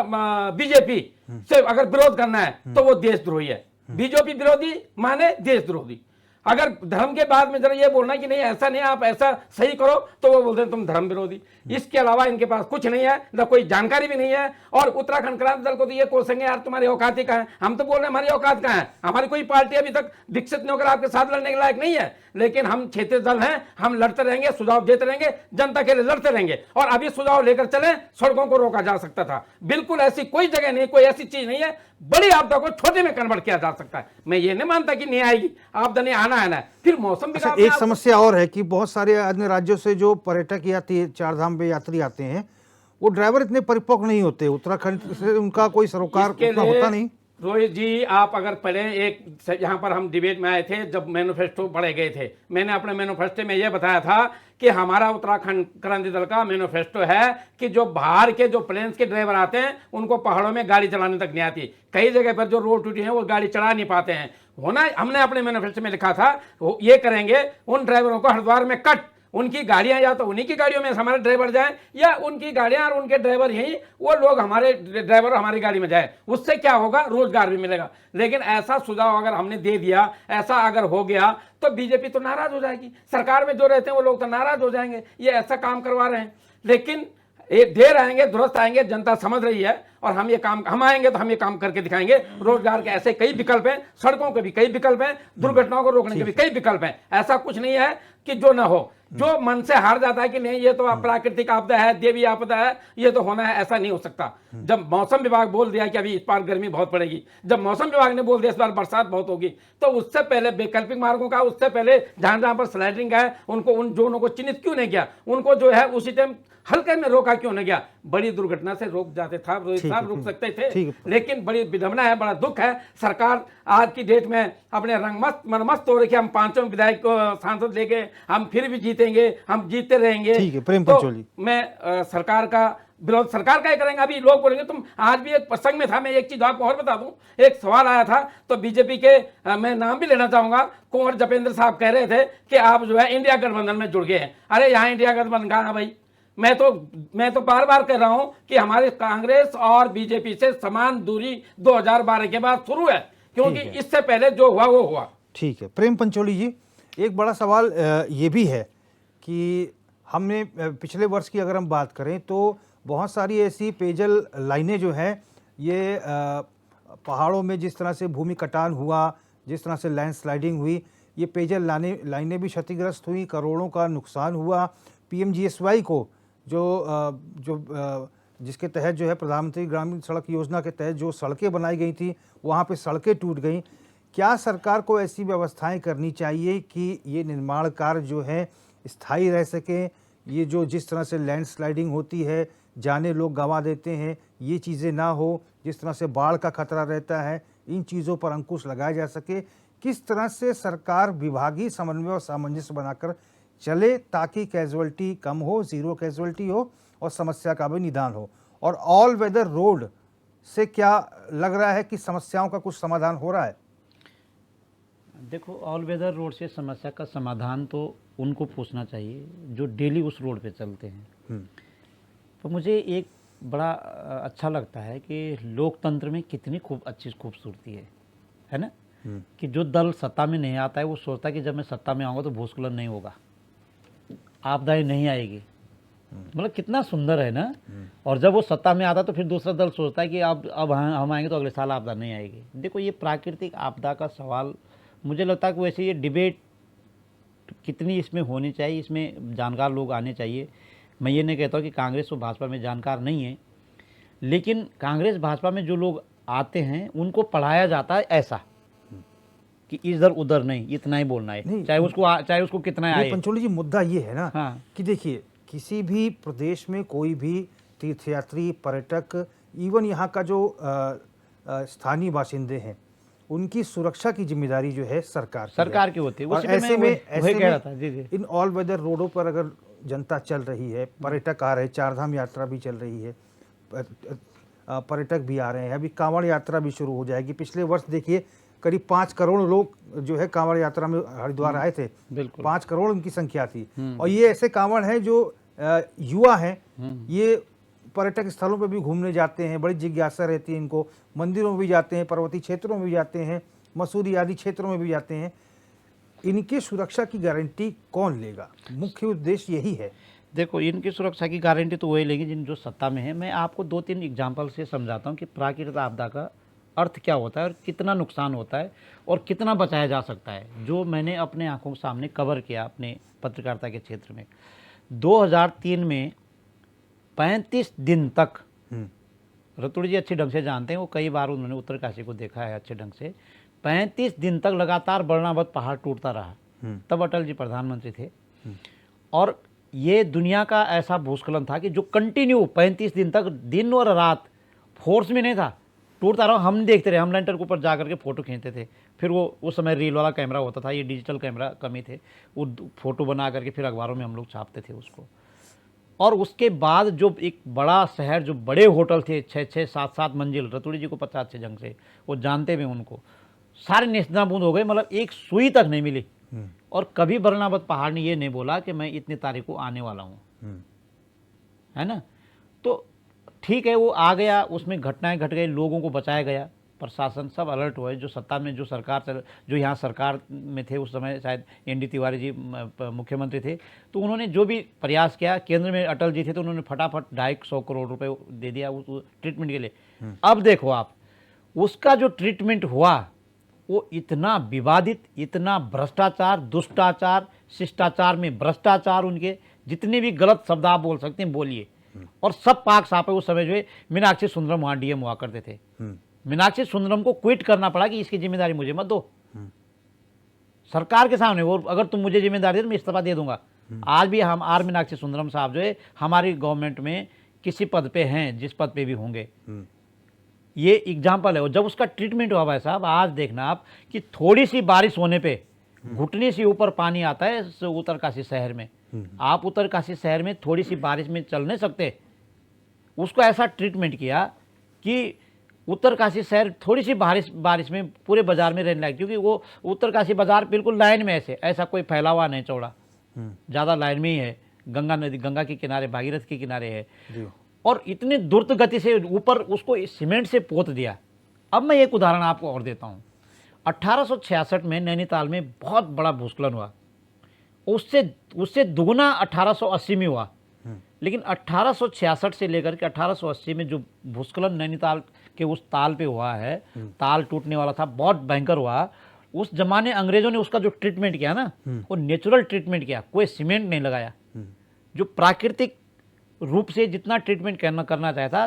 बीजेपी से अगर विरोध करना है तो वो देशद्रोही है। बीजेपी विरोधी माने देशद्रोही। अगर धर्म के बाद में जरा ये बोलना कि नहीं ऐसा नहीं, आप ऐसा सही करो, तो वो बोलते हैं तुम धर्म विरोधी। इसके अलावा इनके पास कुछ नहीं है, ना कोई जानकारी भी नहीं है। और उत्तराखंड क्रांति दल को तो ये कोसेंगे यार तुम्हारी औकात ही कहाँ है। हम तो बोल रहे हैं हमारी औकात कहाँ है, हमारी कोई पार्टी अभी तक विकसित नहीं होकर आपके साथ लड़ने के लायक नहीं है। लेकिन हम क्षेत्रीय दल हैं, हम लड़ते रहेंगे, सुझाव देते रहेंगे, जनता के लिए लड़ते रहेंगे। और अभी सुझाव लेकर चले, सड़कों को रोका जा सकता था। बिल्कुल ऐसी कोई जगह नहीं, कोई ऐसी चीज नहीं है, बड़ी आपदा को छोटे में कन्वर्ट किया जा सकता है। मैं ये नहीं मानता कि नहीं आएगी, आपदा नहीं आना है ना। फिर मौसम अच्छा, एक समस्या और है कि बहुत सारे अन्य राज्यों से जो पर्यटक या चार धाम पे यात्री आते हैं, वो ड्राइवर इतने परिपक्व नहीं होते, उत्तराखंड से उनका कोई सरोकार इसके उतना लिए होता नहीं। रोहित जी, आप अगर पढ़ें, एक यहाँ पर हम डिबेट में आए थे जब मैनिफेस्टो पढ़े गए थे, मैंने अपने मैनिफेस्टो में यह बताया था कि हमारा उत्तराखंड क्रांति दल का मैनिफेस्टो है कि जो बाहर के जो प्लेन्स के ड्राइवर आते हैं उनको पहाड़ों में गाड़ी चलाने तक नहीं आती, कई जगह पर जो रोड टूटी है वो गाड़ी चला नहीं पाते हैं। होना, हमने अपने मैनिफेस्टो में लिखा था ये करेंगे, उन ड्राइवरों को हरिद्वार में कट, उनकी गाड़ियां या तो उन्हीं की गाड़ियों में हमारे ड्राइवर जाएं या उनकी गाड़ियां और उनके ड्राइवर यहीं, वो लोग हमारे ड्राइवर हमारी गाड़ी में जाए। उससे क्या होगा, रोजगार भी मिलेगा। लेकिन ऐसा सुझाव अगर हमने दे दिया, ऐसा अगर हो गया तो बीजेपी तो नाराज हो जाएगी, सरकार में जो रहते हैं वो लोग तो नाराज हो जाएंगे, ये ऐसा काम करवा रहे हैं। लेकिन ये देर आएंगे दुरुस्त आएंगे, जनता समझ रही है, और हम ये काम, हम आएंगे तो हम ये काम करके दिखाएंगे। रोजगार के ऐसे कई विकल्प हैं, सड़कों के भी कई विकल्प हैं, दुर्घटनाओं को रोकने के भी कई विकल्प हैं। ऐसा कुछ नहीं है कि जो ना हो। जो मन से हार जाता है कि नहीं ये तो प्राकृतिक आपदा है, देवी आपदा है, ये तो होना है, ऐसा नहीं हो सकता। जब मौसम विभाग बोल दिया कि अभी इस बार गर्मी बहुत पड़ेगी, जब मौसम विभाग ने बोल दिया इस बार बरसात बहुत होगी, तो उससे पहले वैकल्पिक मार्गों का, उससे पहले जहां जहां पर स्लाइडिंग है उनको, उन जोनों को चिन्हित क्यों नहीं किया, उनको जो है उसी टाइम हल्के में रोका क्यों नहीं गया? बड़ी दुर्घटना से रोक जाते था, रोहित साहब रोक सकते थे। लेकिन बड़ी विडंबना है, बड़ा दुख है, सरकार आज की डेट में अपने रंगमस्त मनमस्त हो रही है। हम पांचों विधायक सांसद लेके हम फिर भी जीतेंगे, हम जीतते रहेंगे। ठीक है, प्रेम तो पंचोली, मैं सरकार का विरोध सरकार का ही करेंगे। अभी लोग बोलेंगे, तुम आज भी एक प्रसंग में था, मैं एक चीज आपको और बता दूं, एक सवाल आया था तो बीजेपी के मैं नाम भी लेना चाहूंगा, कुंवर जपेंद्र साहब कह रहे थे कि आप जो है इंडिया गठबंधन में जुड़ गए हैं। अरे यहाँ इंडिया गठबंधन कहाँ है भाई? मैं तो बार बार कह रहा हूं कि हमारे कांग्रेस और बीजेपी से समान दूरी 2012 के बाद शुरू है, क्योंकि इससे पहले जो हुआ वो हुआ। ठीक है। प्रेम पंचोली जी, एक बड़ा सवाल ये भी है कि हमने पिछले वर्ष की अगर हम बात करें तो बहुत सारी ऐसी पेयजल लाइनें जो हैं ये पहाड़ों में जिस तरह से भूमि कटान हुआ, जिस तरह से लैंडस्लाइडिंग हुई, ये पेयजल लाइनें भी क्षतिग्रस्त हुई, करोड़ों का नुकसान हुआ। पीएमजीएसवाई को जिसके तहत जो है प्रधानमंत्री ग्रामीण सड़क योजना के तहत जो सड़कें बनाई गई थी, वहाँ पे सड़कें टूट गई। क्या सरकार को ऐसी व्यवस्थाएं करनी चाहिए कि ये निर्माण कार्य जो है स्थायी रह सकें? ये जो जिस तरह से लैंडस्लाइडिंग होती है, जाने लोग गंवा देते हैं, ये चीज़ें ना हो, जिस तरह से बाढ़ का खतरा रहता है, इन चीज़ों पर अंकुश लगाया जा सके। किस तरह से सरकार विभागीय समन्वय और सामंजस्य बनाकर चले ताकि कैजुअलिटी कम हो, ज़ीरो कैजुअलिटी हो और समस्या का भी निदान हो? और ऑल वेदर रोड से क्या लग रहा है कि समस्याओं का कुछ समाधान हो रहा है? देखो, ऑल वेदर रोड से समस्या का समाधान तो उनको पूछना चाहिए जो डेली उस रोड पे चलते हैं। तो मुझे एक बड़ा अच्छा लगता है कि लोकतंत्र में कितनी अच्छी खूबसूरती है ना, कि जो दल सत्ता में नहीं आता है वो सोचता है कि जब मैं सत्ता में आऊँगा तो भूस्खलन नहीं होगा, आपदाएं नहीं आएगी। मतलब कितना सुंदर है ना। और जब वो सत्ता में आता तो फिर दूसरा दल सोचता है कि अब हम आएंगे तो अगले साल आपदा नहीं आएगी। देखो, ये प्राकृतिक आपदा का सवाल, मुझे लगता है कि वैसे ये डिबेट कितनी इसमें होनी चाहिए, इसमें जानकार लोग आने चाहिए। मैं ये नहीं कहता हूँ कि कांग्रेस और भाजपा में जानकार नहीं है, लेकिन कांग्रेस भाजपा में जो लोग आते हैं उनको पढ़ाया जाता है ऐसा कि इधर उधर नहीं, इतना ही बोलना है, चाहे उसको कितना आए। पंचोली जी, मुद्दा ये है ना, हाँ, कि देखिए किसी भी प्रदेश में कोई भी तीर्थयात्री, पर्यटक, इवन यहाँ का जो स्थानीय बाशिंदे हैं, उनकी सुरक्षा की जिम्मेदारी जो है सरकार की होती है। और ऐसे में इन ऑल वेदर रोडों पर अगर जनता चल रही है, पर्यटक आ रहे हैं, चारधाम यात्रा भी चल रही है, पर्यटक भी आ रहे हैं, अभी कांवड़ यात्रा भी शुरू हो जाएगी। पिछले वर्ष देखिए करीब 5 करोड़ लोग जो है कांवड़ यात्रा में हरिद्वार आए थे, 5 करोड़ उनकी संख्या थी। और ये ऐसे कांवड़ हैं जो युवा हैं, ये पर्यटक स्थलों पर भी घूमने जाते हैं, बड़ी जिज्ञासा रहती है इनको, मंदिरों में भी जाते हैं, पर्वतीय क्षेत्रों में भी जाते हैं, मसूरी आदि क्षेत्रों में भी जाते हैं। इनकी सुरक्षा की गारंटी कौन लेगा? मुख्य उद्देश्य यही है। देखो, इनकी सुरक्षा की गारंटी तो वही लेंगे जिन जो सत्ता में है। मैं आपको 2-3 एग्जाम्पल से समझाता हूँ कि प्राकृतिक आपदा का अर्थ क्या होता है और कितना नुकसान होता है और कितना बचाया जा सकता है, जो मैंने अपने आंखों के सामने कवर किया अपने पत्रकारिता के क्षेत्र में। 2003 में 35 दिन तक, रतुड़ी जी अच्छी ढंग से जानते हैं, वो कई बार उन्होंने उत्तरकाशी को देखा है अच्छे ढंग से। 35 दिन तक लगातार वर्णनावत पहाड़ टूटता रहा, तब अटल जी प्रधानमंत्री थे। और ये दुनिया का ऐसा भूस्खलन था कि जो कंटिन्यू 35 दिन तक दिन और रात फोर्स में नहीं था, टूटता रहा। हम देखते रहे, हम लैंटर के ऊपर जा करके फ़ोटो खींचते थे। फिर वो उस समय रील वाला कैमरा होता था, ये डिजिटल कैमरा कम ही थे। वो फ़ोटो बना करके फिर अखबारों में हम लोग छापते थे उसको। और उसके बाद जो एक बड़ा शहर, जो बड़े होटल थे 6-6, 7-7 मंजिल, रतुड़ी जी को पता अच्छे ढंग से, वो जानते भी उनको, सारे नेस्तनाबूद हो गए। मतलब एक सुई तक नहीं मिली। और कभी बरनावत पहाड़ ने ये नहीं बोला कि मैं इतनी तारीख को आने वाला हूँ, है ना। तो ठीक है, वो आ गया, उसमें घटनाएं घट गई, लोगों को बचाया गया, प्रशासन सब अलर्ट हुए। जो सत्ता में जो सरकार जो यहाँ सरकार में थे उस समय, शायद ND तिवारी जी मुख्यमंत्री थे, तो उन्होंने जो भी प्रयास किया, केंद्र में अटल जी थे तो उन्होंने फटाफट 250 करोड़ रुपए दे दिया उस ट्रीटमेंट के लिए। अब देखो आप, उसका जो ट्रीटमेंट हुआ वो इतना विवादित, इतना भ्रष्टाचार, दुष्टाचार, शिष्टाचार में भ्रष्टाचार, उनके जितने भी गलत शब्द आप बोल सकते हैं बोलिए, और सब पाक साफ है। उस समय जो है मीनाक्षी सुंदरम वहाँ DM हुआ करते थे। मीनाक्षी सुंदरम को क्विट करना पड़ा कि इसकी जिम्मेदारी मुझे मत दो, सरकार के सामने। वो अगर तुम मुझे जिम्मेदारी दे तो मैं इस्तीफा दे दूंगा। आज भी हम मीनाक्षी सुंदरम साहब जो है हमारी गवर्नमेंट में किसी पद पे हैं, जिस पद पे भी होंगे, ये एग्जाम्पल है। और जब उसका ट्रीटमेंट हुआ भाई साहब, आज देखना आप कि थोड़ी सी बारिश होने पे घुटने से ऊपर पानी आता है उत्तरकाशी शहर में। आप उत्तरकाशी शहर में थोड़ी सी बारिश में चल नहीं सकते। उसको ऐसा ट्रीटमेंट किया कि उत्तरकाशी शहर थोड़ी सी बारिश में पूरे बाजार में रहने लगा, क्योंकि वो उत्तरकाशी बाजार बिल्कुल लाइन में ऐसा कोई फैला हुआ नहीं चौड़ा, ज़्यादा लाइन में ही है। गंगा नदी, गंगा के किनारे, भागीरथ के किनारे है। और इतनी द्रुत गति से ऊपर उसको सीमेंट से पोत दिया। अब मैं एक उदाहरण आपको और देता हूँ। 1866 में नैनीताल में बहुत बड़ा भूस्खलन हुआ, उससे दुगना 1880 में हुआ। लेकिन 1866 से लेकर के 1880 में जो भूस्खलन नैनीताल के उस ताल पे हुआ है, ताल टूटने वाला था, बहुत भयंकर हुआ। उस जमाने अंग्रेजों ने उसका जो ट्रीटमेंट किया ना, वो नेचुरल ट्रीटमेंट किया, कोई सीमेंट नहीं लगाया। जो प्राकृतिक रूप से जितना ट्रीटमेंट करना चाहता,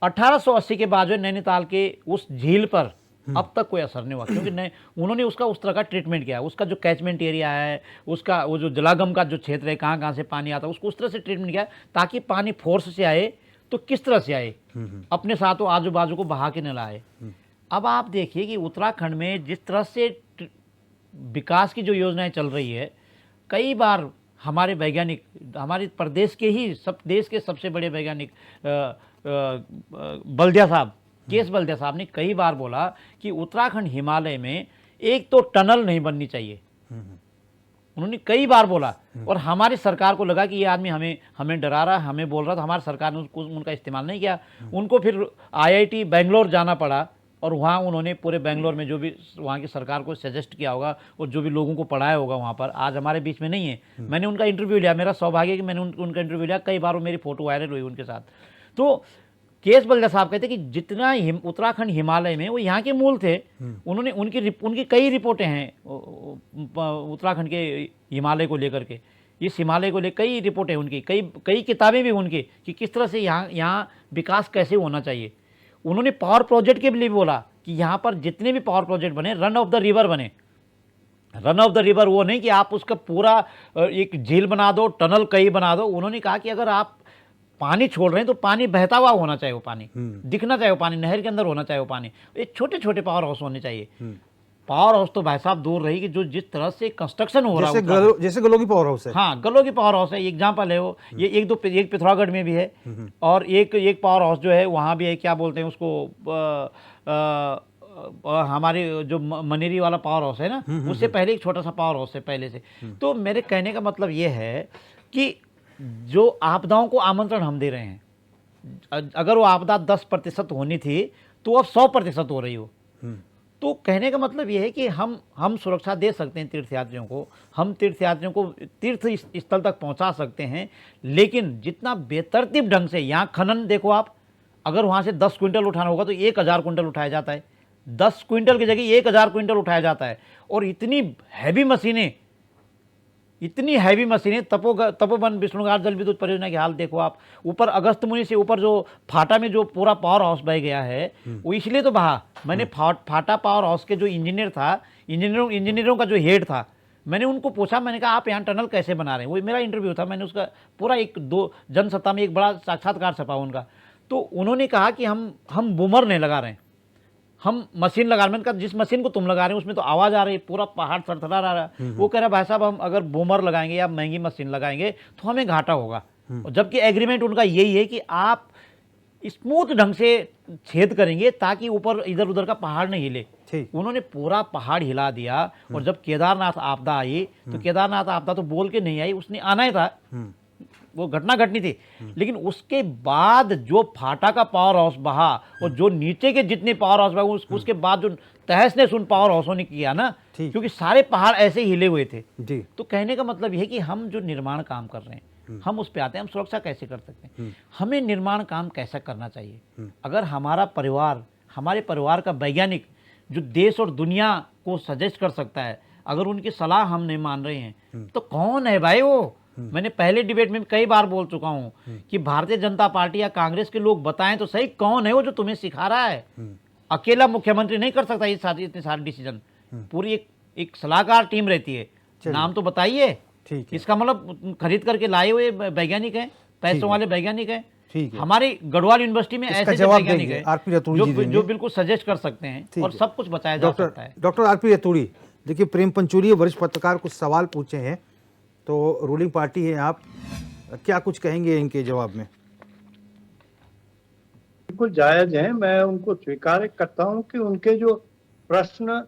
1880 के बाद जो नैनीताल के उस झील पर अब तक कोई असर नहीं हुआ, क्योंकि नहीं, उन्होंने उसका उस तरह का ट्रीटमेंट किया। उसका जो कैचमेंट एरिया है, उसका वो जो जलागम का जो क्षेत्र है, कहाँ कहाँ से पानी आता है, उसको उस तरह से ट्रीटमेंट किया ताकि पानी फोर्स से आए तो किस तरह से आए, अपने साथ आजू बाजू को बहा के न लाए। अब आप देखिए कि उत्तराखंड में जिस तरह से विकास की जो योजनाएं चल रही है, कई बार हमारे वैज्ञानिक, हमारे प्रदेश के ही देश के सबसे बड़े वैज्ञानिक बल्दिया साहब, केस बल्दिया साहब ने कई बार बोला कि उत्तराखंड हिमालय में एक तो टनल नहीं बननी चाहिए। उन्होंने कई बार बोला, और हमारी सरकार को लगा कि ये आदमी हमें डरा रहा है, हमें बोल रहा था। हमारी सरकार ने उनका इस्तेमाल नहीं किया। उनको फिर IIT बेंगलोर जाना पड़ा, और वहाँ उन्होंने पूरे बेंगलोर में जो भी वहाँ की सरकार को सजेस्ट किया होगा और जो भी लोगों को पढ़ाया होगा वहाँ पर, आज हमारे बीच में नहीं है। मैंने उनका इंटरव्यू लिया, मेरा सौभाग्य है कि मैंने उनका इंटरव्यू लिया। कई बार वो मेरी फोटो वायरल हुई उनके साथ। तो केस बल्दिया साहब कहते कि जितना उत्तराखंड हिमालय में, वो यहाँ के मूल थे। उन्होंने उनकी कई रिपोर्टें हैं उत्तराखंड के हिमालय को लेकर के, इस हिमालय को लेकर कई रिपोर्टें उनकी, कई किताबें भी उनकी, कि किस तरह से यहाँ विकास कैसे होना चाहिए। उन्होंने पावर प्रोजेक्ट के लिए भी बोला कि यहाँ पर जितने भी पावर प्रोजेक्ट बने, रन ऑफ द रिवर बने। रन ऑफ द रिवर वो नहीं कि आप उसका पूरा एक झील बना दो, टनल कई बना दो। उन्होंने कहा कि अगर आप पानी छोड़ रहे हैं तो पानी बहता हुआ होना चाहिए, वो पानी दिखना चाहिए, वो पानी नहर के अंदर होना चाहिए, वो पानी। एक छोटे छोटे पावर हाउस होने चाहिए। पावर हाउस तो भाई साहब दूर रही कि जो जिस तरह से कंस्ट्रक्शन हो रहा है, जैसे गलों की पावर हाउस है। हाँ, गलों की पावर हाउस है, एग्जाम्पल है वो। ये एक पिथौरागढ़ में भी है, और एक पावर हाउस जो है वहाँ भी है, क्या बोलते हैं उसको, हमारे जो मनेरी वाला पावर हाउस है ना, उससे पहले एक छोटा सा पावर हाउस है पहले से। तो मेरे कहने का मतलब ये है कि जो आपदाओं को आमंत्रण हम दे रहे हैं, अगर वो आपदा 10% होनी थी तो अब 100% हो रही हो। तो कहने का मतलब ये है कि हम सुरक्षा दे सकते हैं तीर्थयात्रियों को, हम तीर्थयात्रियों को तीर्थ स्थल तक पहुंचा सकते हैं, लेकिन जितना बेतरतीब ढंग से यहाँ खनन देखो आप, अगर वहाँ से 10 क्विंटल उठाना होगा तो 1000 क्विंटल उठाया जाता है, 10 क्विंटल की जगह 1000 क्विंटल उठाया जाता है। और इतनी हैवी मशीनें, तपोवन विष्णुघाट जल विद्युत परियोजना की हाल देखो आप। ऊपर अगस्त मुनि से ऊपर जो फाटा में जो पूरा पावर हाउस बह गया है, वो इसलिए तो बहा। मैंने फाटा पावर हाउस के जो इंजीनियर था, इंजीनियरों का जो हेड था, मैंने उनको पूछा, मैंने कहा आप यहाँ टनल कैसे बना रहे हैं, वो मेरा इंटरव्यू था, मैंने उसका पूरा एक दो जनसत्ता में एक बड़ा साक्षात्कार छपा उनका। तो उन्होंने कहा कि हम बूमर नहीं लगा रहे हैं, हम मशीन लगा रहे हैं। मैंने कहा जिस मशीन को तुम लगा रहे हो उसमें तो आवाज़ आ रही है, पूरा पहाड़ थरथरा रहा है। वो कह रहा भाई साहब हम अगर बूमर लगाएंगे या महंगी मशीन लगाएंगे तो हमें घाटा होगा, और जबकि एग्रीमेंट उनका यही है कि आप स्मूथ ढंग से छेद करेंगे ताकि ऊपर इधर उधर का पहाड़ नहीं हिले। ठीक। उन्होंने पूरा पहाड़ हिला दिया। और जब केदारनाथ आपदा आई तो केदारनाथ आपदा तो बोल के नहीं आई, उसने आना ही था, वो घटना घटनी थी। लेकिन उसके बाद जो फाटा का पावर हाउस बहा और जो नीचे के जितने पावर हाउस बहा, उसके बाद जो तहस नहस उन पावर हाउसों ने किया ना, क्योंकि सारे पहाड़ ऐसे ही हिले हुए थे जी। तो कहने का मतलब यह है कि हम जो निर्माण काम कर रहे हैं हम उस पे आते हैं, हम सुरक्षा कैसे कर सकते हैं, हमें निर्माण काम कैसा करना चाहिए। अगर हमारा परिवार, हमारे परिवार का वैज्ञानिक जो देश और दुनिया को सजेस्ट कर सकता है, अगर उनकी सलाह हम नहीं मान रहे हैं तो कौन है भाई वो। मैंने पहले डिबेट में कई बार बोल चुका हूं कि भारतीय जनता पार्टी या कांग्रेस के लोग बताएं तो सही कौन है वो जो तुम्हें सिखा रहा है। अकेला मुख्यमंत्री नहीं कर सकता ये इतने सारे डिसीजन, पूरी एक सलाहकार टीम रहती है। नाम तो बताइए। ठीक है। इसका मतलब खरीद करके लाए हुए वैज्ञानिक हैं, पैसों वाले वैज्ञानिक हैं। ठीक है। हमारी गढ़वाल यूनिवर्सिटी में इसका ऐसे जवाब वैज्ञानिक देंगे, हैं आरपी रतूड़ी जी देंगे। जो बिल्कुल सजेस्ट कर सकते हैं और सब कुछ बचाया जा सकता है। डॉक्टर आरपी रतूड़ी, देखिए प्रेम पंचूरी वरिष्ठ पत्रकार कुछ सवाल पूछे हैं, तो रूलिंग पार्टी है, आप क्या कुछ कहेंगे इनके जवाब में? बिल्कुल जायज है, मैं उनको स्वीकार करता हूं कि उनके जो प्रश्न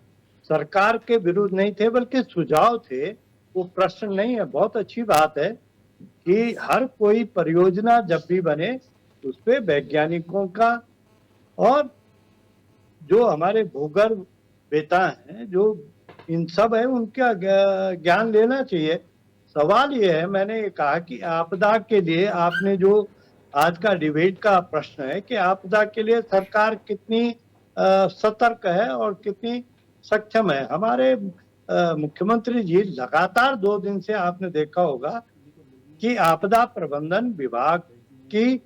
सरकार के विरुद्ध नहीं थे बल्कि सुझाव थे, वो प्रश्न नहीं है। बहुत अच्छी बात है कि हर कोई परियोजना जब भी बने उस पे वैज्ञानिकों का और जो हमारे भूगर्भ वेता हैं, जो इन सब है, उनका ज्ञान लेना चाहिए। सवाल ये है, मैंने कहा कि आपदा के लिए आपने जो आज का डिबेट का प्रश्न है कि आपदा के लिए सरकार कितनी सतर्क है और कितनी सक्षम है। हमारे मुख्यमंत्री जी लगातार 2 दिन से आपने देखा होगा कि आपदा प्रबंधन विभाग की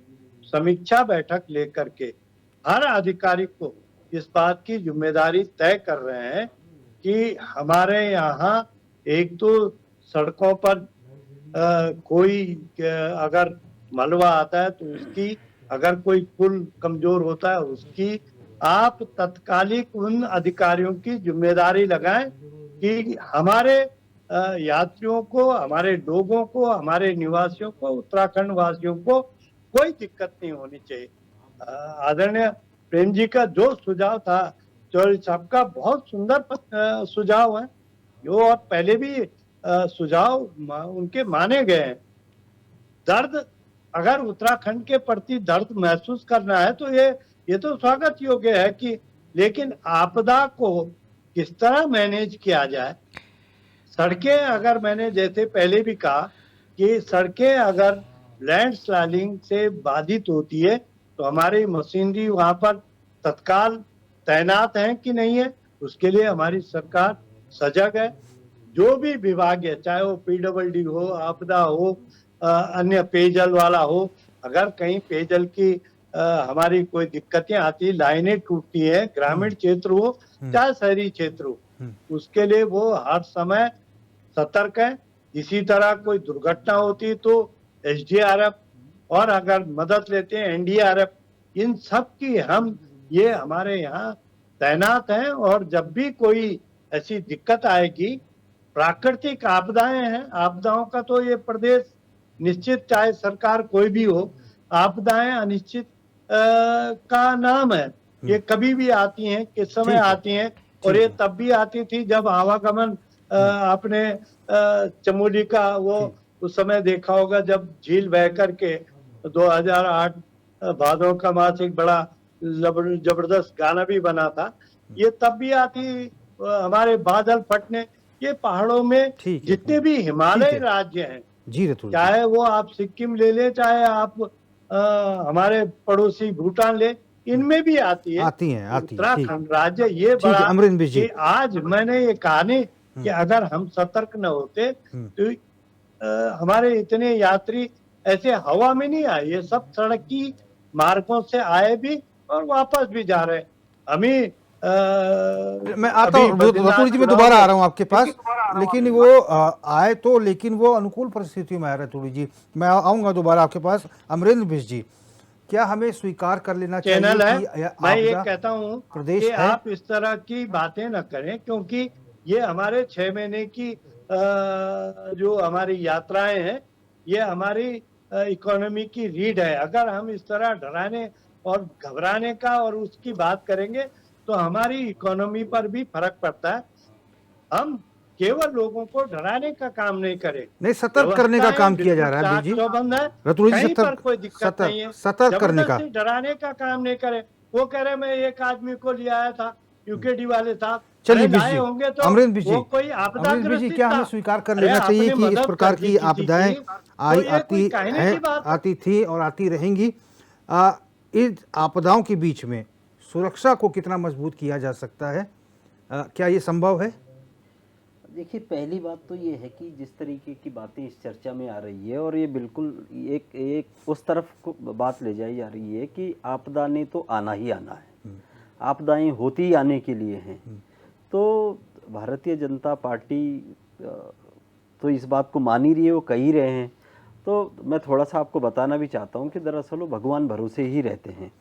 समीक्षा बैठक लेकर के हर अधिकारी को इस बात की जिम्मेदारी तय कर रहे हैं कि हमारे यहाँ एक तो सड़कों पर कोई अगर मलबा आता है तो उसकी, अगर कोई पुल कमजोर होता है उसकी, आप तत्कालिक उन अधिकारियों की जिम्मेदारी लगाएं कि हमारे यात्रियों को, हमारे लोगों को, हमारे निवासियों को, उत्तराखंड वासियों को कोई दिक्कत नहीं होनी चाहिए। आदरणीय प्रेम जी का जो सुझाव था, चौधरी साहब का बहुत सुंदर सुझाव है, जो और पहले भी सुझाव उनके माने गए हैं। दर्द, अगर उत्तराखंड के प्रति दर्द महसूस करना है तो ये तो स्वागत योग्य है कि, लेकिन आपदा को किस तरह मैनेज किया जाए। सड़कें, अगर मैंने जैसे पहले भी कहा कि सड़कें अगर लैंडस्लाइडिंग से बाधित होती है तो हमारी मशीनरी वहां पर तत्काल तैनात है कि नहीं है, उसके लिए हमारी सरकार सजग है। जो भी विभाग है, चाहे वो पीडब्ल्यूडी हो, आपदा हो, अन्य पेयजल वाला हो, अगर कहीं पेयजल की हमारी कोई दिक्कतें आती, लाइनें टूटती है, ग्रामीण क्षेत्र हो चाहे शहरी क्षेत्र हो, उसके लिए वो हर समय सतर्क है। इसी तरह कोई दुर्घटना होती तो एसडीआरएफ, और अगर मदद लेते हैं एनडीआरएफ, इन सब की ये हमारे यहाँ तैनात हैं। और जब भी कोई ऐसी दिक्कत आएगी, प्राकृतिक आपदाएं हैं, आपदाओं का तो ये प्रदेश निश्चित, चाहे सरकार कोई भी हो, आपदाएं अनिश्चित का नाम है। ये कभी भी आती हैं, किस समय आती हैं, और ये तब भी आती थी जब आवागमन आपने चमोली का वो उस समय देखा होगा जब झील बह करके 2008 भादों का मास एक बड़ा जबरदस्त गाना भी बना था। ये तब भी आती, हमारे बादल फटने, ये पहाड़ों में जितने भी हिमालय राज्य हैं, चाहे वो आप सिक्किम ले ले, चाहे आप हमारे पड़ोसी भूटान ले, इनमें भी आती है उत्तराखंड राज्य। ये बड़ा कि आज मैंने ये कहा नहीं कि अगर हम सतर्क न होते तो हमारे इतने यात्री ऐसे हवा में नहीं आए, ये सब सड़क की मार्गों से आए भी और वापस भी जा रहे। हम ही मैं आता हूँ रतुल जी, मैं दोबारा आ रहा हूँ आपके पास, लेकिन वो आए तो, लेकिन वो अनुकूल परिस्थितियों में आए रतुल जी। मैं आऊँगा दोबारा आपके पास। अमरेंद्र बिष्ट जी, क्या हमें स्वीकार कर लेना चाहिए चैनल है। कि मैं ये आपदा कहता हूँ प्रदेश कि है? आप इस तरह की बातें न करें, क्योंकि ये हमारे 6 महीने की जो हमारी यात्राएं हैं, ये हमारी इकोनॉमी की रीढ़ है। अगर हम इस तरह डराने और घबराने का और उसकी बात करेंगे तो हमारी इकोनॉमी पर भी फर्क पड़ता है। हम केवल लोगों को डराने का काम नहीं करें, नहीं, सतर्क करने का काम किया जा रहा है बिष्ट जी। चौबंद है, रतुल जी, कहीं पर कोई दिक्कत नहीं है। सतर्क करने का। जबरदस्ती डराने का काम नहीं करे। वो कह रहे मैं एक आदमी को ले आया था, यूकेडी वाले साहब। चलिए अरे बिष्ट लाए जी, होंगे तो अमरेंद्र बिष्ट जी, वो कोई आपदा अमरेंद्र बिष्ट जी, ग्रसित क्या था। हमें स्वीकार कर अरे लेना चाहिए आपने कि इस मदद प्रकार कर की दी किसी आपदाएं की, तो ये कोई कहने की बात है? आती थी और आती रहेंगी? इन आपदाओं के बीच में सुरक्षा को कितना मजबूत किया जा सकता है? क्या ये संभव है? देखिए, पहली बात तो ये है कि जिस तरीके की बातें इस चर्चा में आ रही है, और ये बिल्कुल एक उस तरफ को बात ले जाई जा रही है कि आपदा ने तो आना ही आना है, आपदाएं होती ही आने के लिए हैं। तो भारतीय जनता पार्टी तो इस बात को मान ही रही है, वो कह ही रहे हैं। तो मैं थोड़ा सा आपको बताना भी चाहता हूँ कि दरअसल वो भगवान भरोसे ही रहते हैं।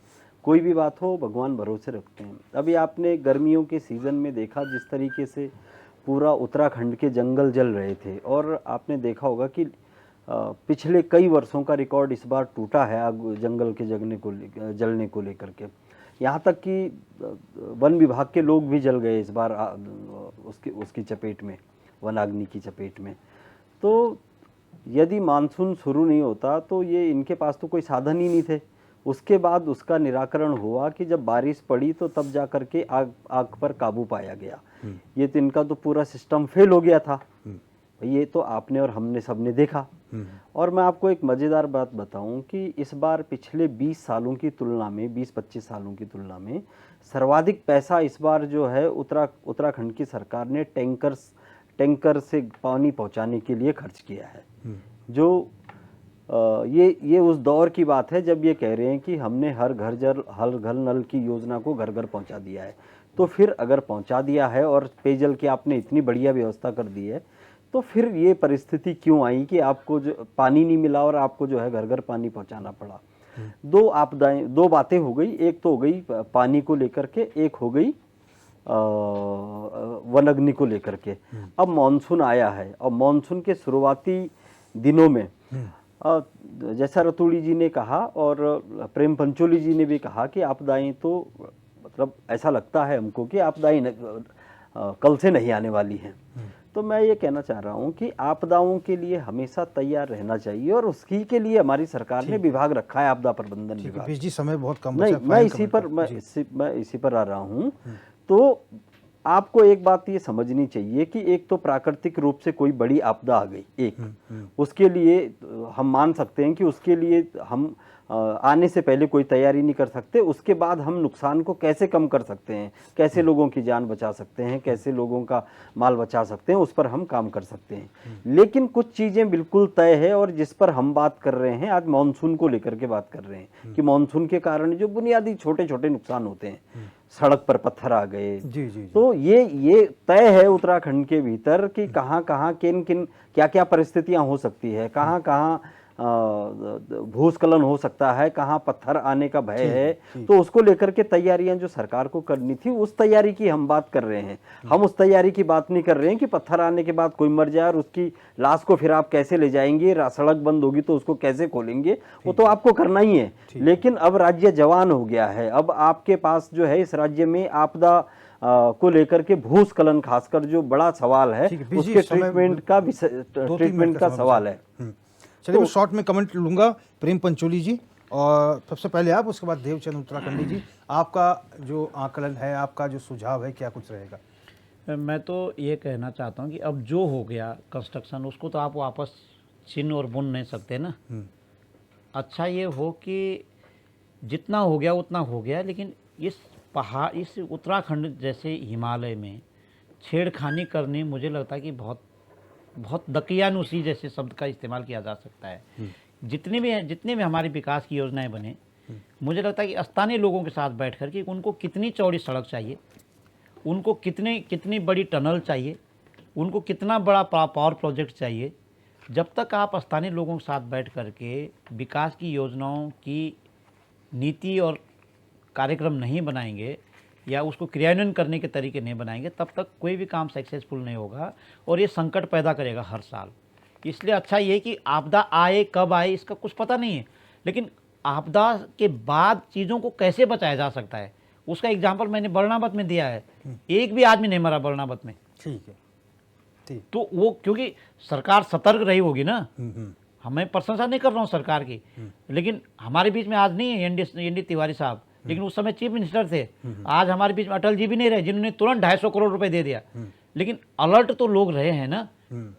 कोई भी बात हो, भगवान भरोसे रखते हैं। अभी आपने गर्मियों के सीज़न में देखा जिस तरीके से पूरा उत्तराखंड के जंगल जल रहे थे, और आपने देखा होगा कि पिछले कई वर्षों का रिकॉर्ड इस बार टूटा है आग जंगल के जलने को लेकर के। यहाँ तक कि वन विभाग के लोग भी जल गए इस बार उसकी चपेट में, वनाग्नि की चपेट में। तो यदि मानसून शुरू नहीं होता तो ये इनके पास तो कोई साधन ही नहीं थे। उसके बाद उसका निराकरण हुआ कि जब बारिश पड़ी तो तब जा कर के आग पर काबू पाया गया। ये तो इनका तो पूरा सिस्टम फेल हो गया था। ये तो आपने और हमने सबने देखा। और मैं आपको एक मज़ेदार बात बताऊं कि इस बार पिछले 20 सालों की तुलना में, 20-25 सालों की तुलना में सर्वाधिक पैसा इस बार जो है उत्तराखंड की सरकार ने टैंकर से पानी पहुंचाने के लिए खर्च किया है। जो ये उस दौर की बात है जब ये कह रहे हैं कि हमने हर घर नल की योजना को घर घर पहुंचा दिया है। तो फिर अगर पहुंचा दिया है और पेयजल की आपने इतनी बढ़िया व्यवस्था कर दी है, तो फिर ये परिस्थिति क्यों आई कि आपको जो पानी नहीं मिला और आपको जो है घर घर पानी पहुंचाना पड़ा। दो बातें हो गई। एक तो हो गई पानी को लेकर के, एक हो गई वनाग्नि को लेकर के। अब मॉनसून आया है और मॉनसून के शुरुआती दिनों में जैसा रतूड़ी जी ने कहा और प्रेम पंचोली जी ने भी कहा कि आपदाएं तो मतलब ऐसा लगता है हमको कि आपदाएं कल से नहीं आने वाली हैं। तो मैं ये कहना चाह रहा हूँ कि आपदाओं के लिए हमेशा तैयार रहना चाहिए, और उसकी के लिए हमारी सरकार ने विभाग रखा है, आपदा प्रबंधन विभाग। जी, समय बहुत कम नहीं, मैं इसी पर आ रहा हूँ। तो आपको एक बात ये समझनी चाहिए कि एक तो प्राकृतिक रूप से कोई बड़ी आपदा आ गई, उसके लिए हम मान सकते हैं कि उसके लिए हम आने से पहले कोई तैयारी नहीं कर सकते। उसके बाद हम नुकसान को कैसे कम कर सकते हैं, कैसे लोगों की जान बचा सकते हैं, कैसे लोगों का माल बचा सकते हैं, उस पर हम काम कर सकते हैं। लेकिन कुछ चीज़ें बिल्कुल तय है, और जिस पर हम बात कर रहे हैं आज मानसून को लेकर के बात कर रहे हैं कि मानसून के कारण जो बुनियादी छोटे छोटे नुकसान होते हैं, सड़क पर पत्थर आ गए। जी, जी, जी। तो ये तय है उत्तराखंड के भीतर कि कहाँ कहाँ किन क्या क्या परिस्थितियां हो सकती है, कहाँ कहाँ भूस्खलन हो सकता है, कहाँ पत्थर आने का भय है। तो उसको लेकर के तैयारियां जो सरकार को करनी थी, उस तैयारी की हम बात कर रहे हैं। हम उस तैयारी की बात नहीं कर रहे हैं कि पत्थर आने के बाद कोई मर जाए और उसकी लाश को फिर आप कैसे ले जाएंगे, सड़क बंद होगी तो उसको कैसे खोलेंगे, वो तो आपको करना ही है। लेकिन अब राज्य जवान हो गया है। अब आपके पास जो है इस राज्य में आपदा को लेकर के भूस्खलन खासकर जो बड़ा सवाल है, उसके ट्रीटमेंट का सवाल है। चलिए, मैं शॉर्ट में कमेंट लूंगा प्रेम पंचोली जी, और सबसे पहले आप, उसके बाद देवचंद उत्तराखंडी जी। आपका जो आकलन है, आपका जो सुझाव है, क्या कुछ रहेगा? मैं तो ये कहना चाहता हूँ कि अब जो हो गया कंस्ट्रक्शन, उसको तो आप वापस छीन और बुन नहीं सकते ना। अच्छा ये हो कि जितना हो गया उतना हो गया, लेकिन इस उत्तराखंड जैसे हिमालय में छेड़खानी करनी, मुझे लगता है कि बहुत दकियानुसी जैसे शब्द का इस्तेमाल किया जा सकता है। जितने भी हमारी विकास की योजनाएं बने, मुझे लगता है कि स्थानीय लोगों के साथ बैठ कर के उनको कितनी चौड़ी सड़क चाहिए, उनको कितनी बड़ी टनल चाहिए, उनको कितना बड़ा पावर प्रोजेक्ट चाहिए। जब तक आप स्थानीय लोगों के साथ बैठ करके विकास की योजनाओं की नीति और कार्यक्रम नहीं बनाएंगे या उसको क्रियान्वयन करने के तरीके नहीं बनाएंगे, तब तक कोई भी काम सक्सेसफुल नहीं होगा और ये संकट पैदा करेगा हर साल। इसलिए अच्छा ये कि आपदा आए कब आए इसका कुछ पता नहीं है, लेकिन आपदा के बाद चीज़ों को कैसे बचाया जा सकता है उसका एग्जाम्पल मैंने बरनाबत में दिया है। एक भी आदमी नहीं मरा बरनाबत में। ठीक है, ठीक। तो वो क्योंकि सरकार सतर्क रही होगी ना। हमें प्रशंसा नहीं कर रहा हूँ सरकार की, लेकिन हमारे बीच में आज नहीं है एनडी तिवारी साहब, लेकिन उस समय चीफ मिनिस्टर थे। आज हमारे बीच में अटल जी भी नहीं रहे जिन्होंने तुरंत 250 करोड़ रुपए दे दिया। लेकिन अलर्ट तो लोग रहे हैं ना।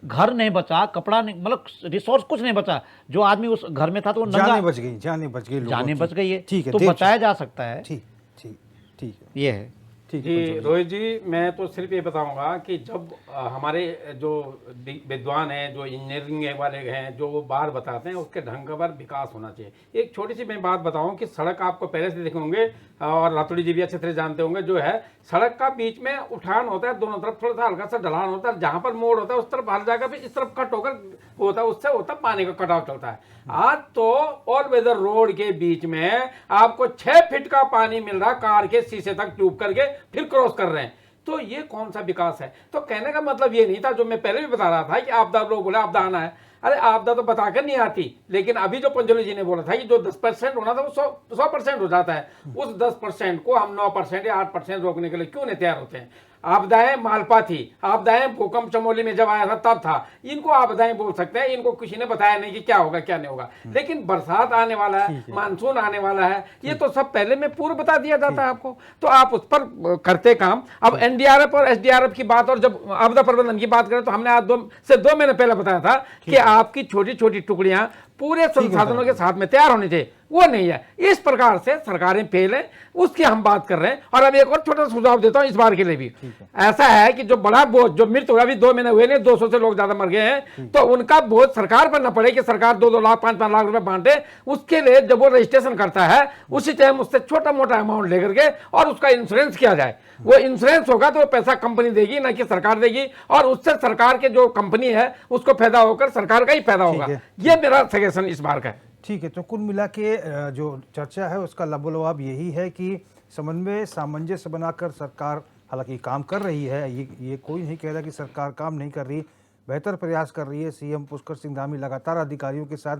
घर नहीं बचा, कपड़ा नहीं, मतलब रिसोर्स कुछ नहीं बचा। जो आदमी उस घर में था तो वो नंगा, जाने बच गई, जाने बच गई, जाने बच गई है। ठीक है, तो देव बचाया जा सकता है। ठीक ठीक ठीक है, ये है। ठीक जी है। रोहित जी, मैं तो सिर्फ ये बताऊंगा कि जब हमारे जो विद्वान हैं, जो इंजीनियरिंग वाले हैं, जो वो बात बताते हैं उसके ढंग पर विकास होना चाहिए। एक छोटी सी मैं बात बताऊं कि सड़क आपको पहले से देखे होंगे और रातुड़ी जी भी अच्छे तरह जानते होंगे, जो है सड़क का बीच में उठान होता है, दोनों तरफ थोड़ा सा हल्का सा ढलान होता है, जहां पर मोड़ होता है उस तरफ हर जगह पे इस तरफ कट होकर होता है, उससे होता पानी का कटाव चलता है। आज तो ऑल वेदर रोड के बीच में आपको 6 फीट का पानी मिल रहा, कार के शीशे तक ट्यूब करके फिर क्रॉस कर रहे हैं। तो ये कौन सा विकास है? तो कहने का मतलब ये नहीं था, जो मैं पहले भी बता रहा था कि आपदा, लोग बोले आपदा आना है। अरे आपदा तो बताकर नहीं आती, लेकिन अभी जो पंचोली जी ने बोला था कि जो 10% होना था वो 100% हो जाता है। उस 10% को हम 9% या 8% रोकने के लिए क्यों नहीं तैयार होते हैं? आपदाएं मालपा थी, आपदाएं भूकंप चमोली में जब आया था तब था। इनको आपदाएं बोल सकते हैं, इनको किसी ने बताया नहीं कि क्या होगा क्या नहीं होगा। लेकिन बरसात आने वाला है, मानसून आने वाला है, ये तो सब पहले में पूर्व बता दिया जाता है आपको। तो आप उस पर करते काम। अब एनडीआरएफ और एसडीआरएफ की बात और जब आपदा प्रबंधन की बात करें तो हमने आज 2 महीने पहले बताया था कि आपकी छोटी छोटी टुकड़ियां पूरे संसाधनों के साथ में तैयार होनी चाहिए, वो नहीं है। इस प्रकार से सरकारें फेल है, उसकी हम बात कर रहे हैं। और अब एक और छोटा सुझाव देता हूं इस बार के लिए भी। ऐसा है कि जो बड़ा बोझ, जो मृत्यु हुआ, अभी 2 महीने हुए नहीं, 200 से लोग ज्यादा मर गए हैं, तो उनका बोझ सरकार पर न पड़े कि सरकार 2-2 लाख 5-5 लाख रुपए बांटे। उसके लिए जब वो रजिस्ट्रेशन करता है उसी टाइम उससे छोटा मोटा अमाउंट लेकर के और उसका इंश्योरेंस किया जाए। वो इंश्योरेंस होगा तो वो पैसा कंपनी देगी, ना कि सरकार देगी, और उससे सरकार के जो कंपनी है उसको फायदा होकर सरकार का ही फायदा होगा। ये मेरा सजेशन इस बार का है। ठीक है, तो कुल मिला के जो चर्चा है उसका लबोलबाब यही है कि समन्वय सामंजस्य बनाकर सरकार हालांकि काम कर रही है। ये कोई नहीं कह रहा कि सरकार काम नहीं कर रही, बेहतर प्रयास कर रही है। सीएम पुष्कर सिंह धामी लगातार अधिकारियों के साथ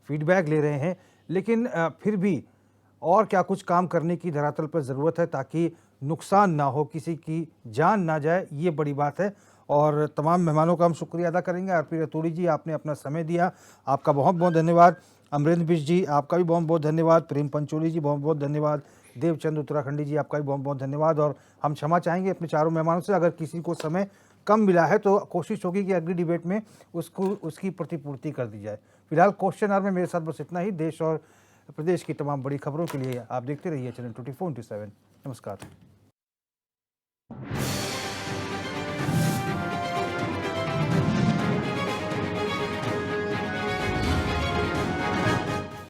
फीडबैक ले रहे हैं, लेकिन फिर भी और क्या कुछ काम करने की धरातल पर ज़रूरत है ताकि नुकसान ना हो, किसी की जान ना जाए, ये बड़ी बात है। और तमाम मेहमानों का हम शुक्रिया अदा करेंगे। आरपी रतूड़ी जी, आपने अपना समय दिया, आपका बहुत बहुत धन्यवाद। अमरेंद्र बिष्ट जी, आपका भी बहुत बहुत धन्यवाद। प्रेम पंचोली जी, बहुत बहुत धन्यवाद। देवचंद उत्तराखंडी जी, आपका भी बहुत बहुत धन्यवाद। और हम क्षमा चाहेंगे अपने चारों मेहमानों से, अगर किसी को समय कम मिला है तो कोशिश होगी कि अगली डिबेट में उसकी प्रतिपूर्ति कर दी जाए। फिलहाल क्वेश्चन आवर में मेरे साथ बस इतना ही। देश और प्रदेश की तमाम बड़ी खबरों के लिए आप देखते रहिए चैनल 24/7। नमस्कार।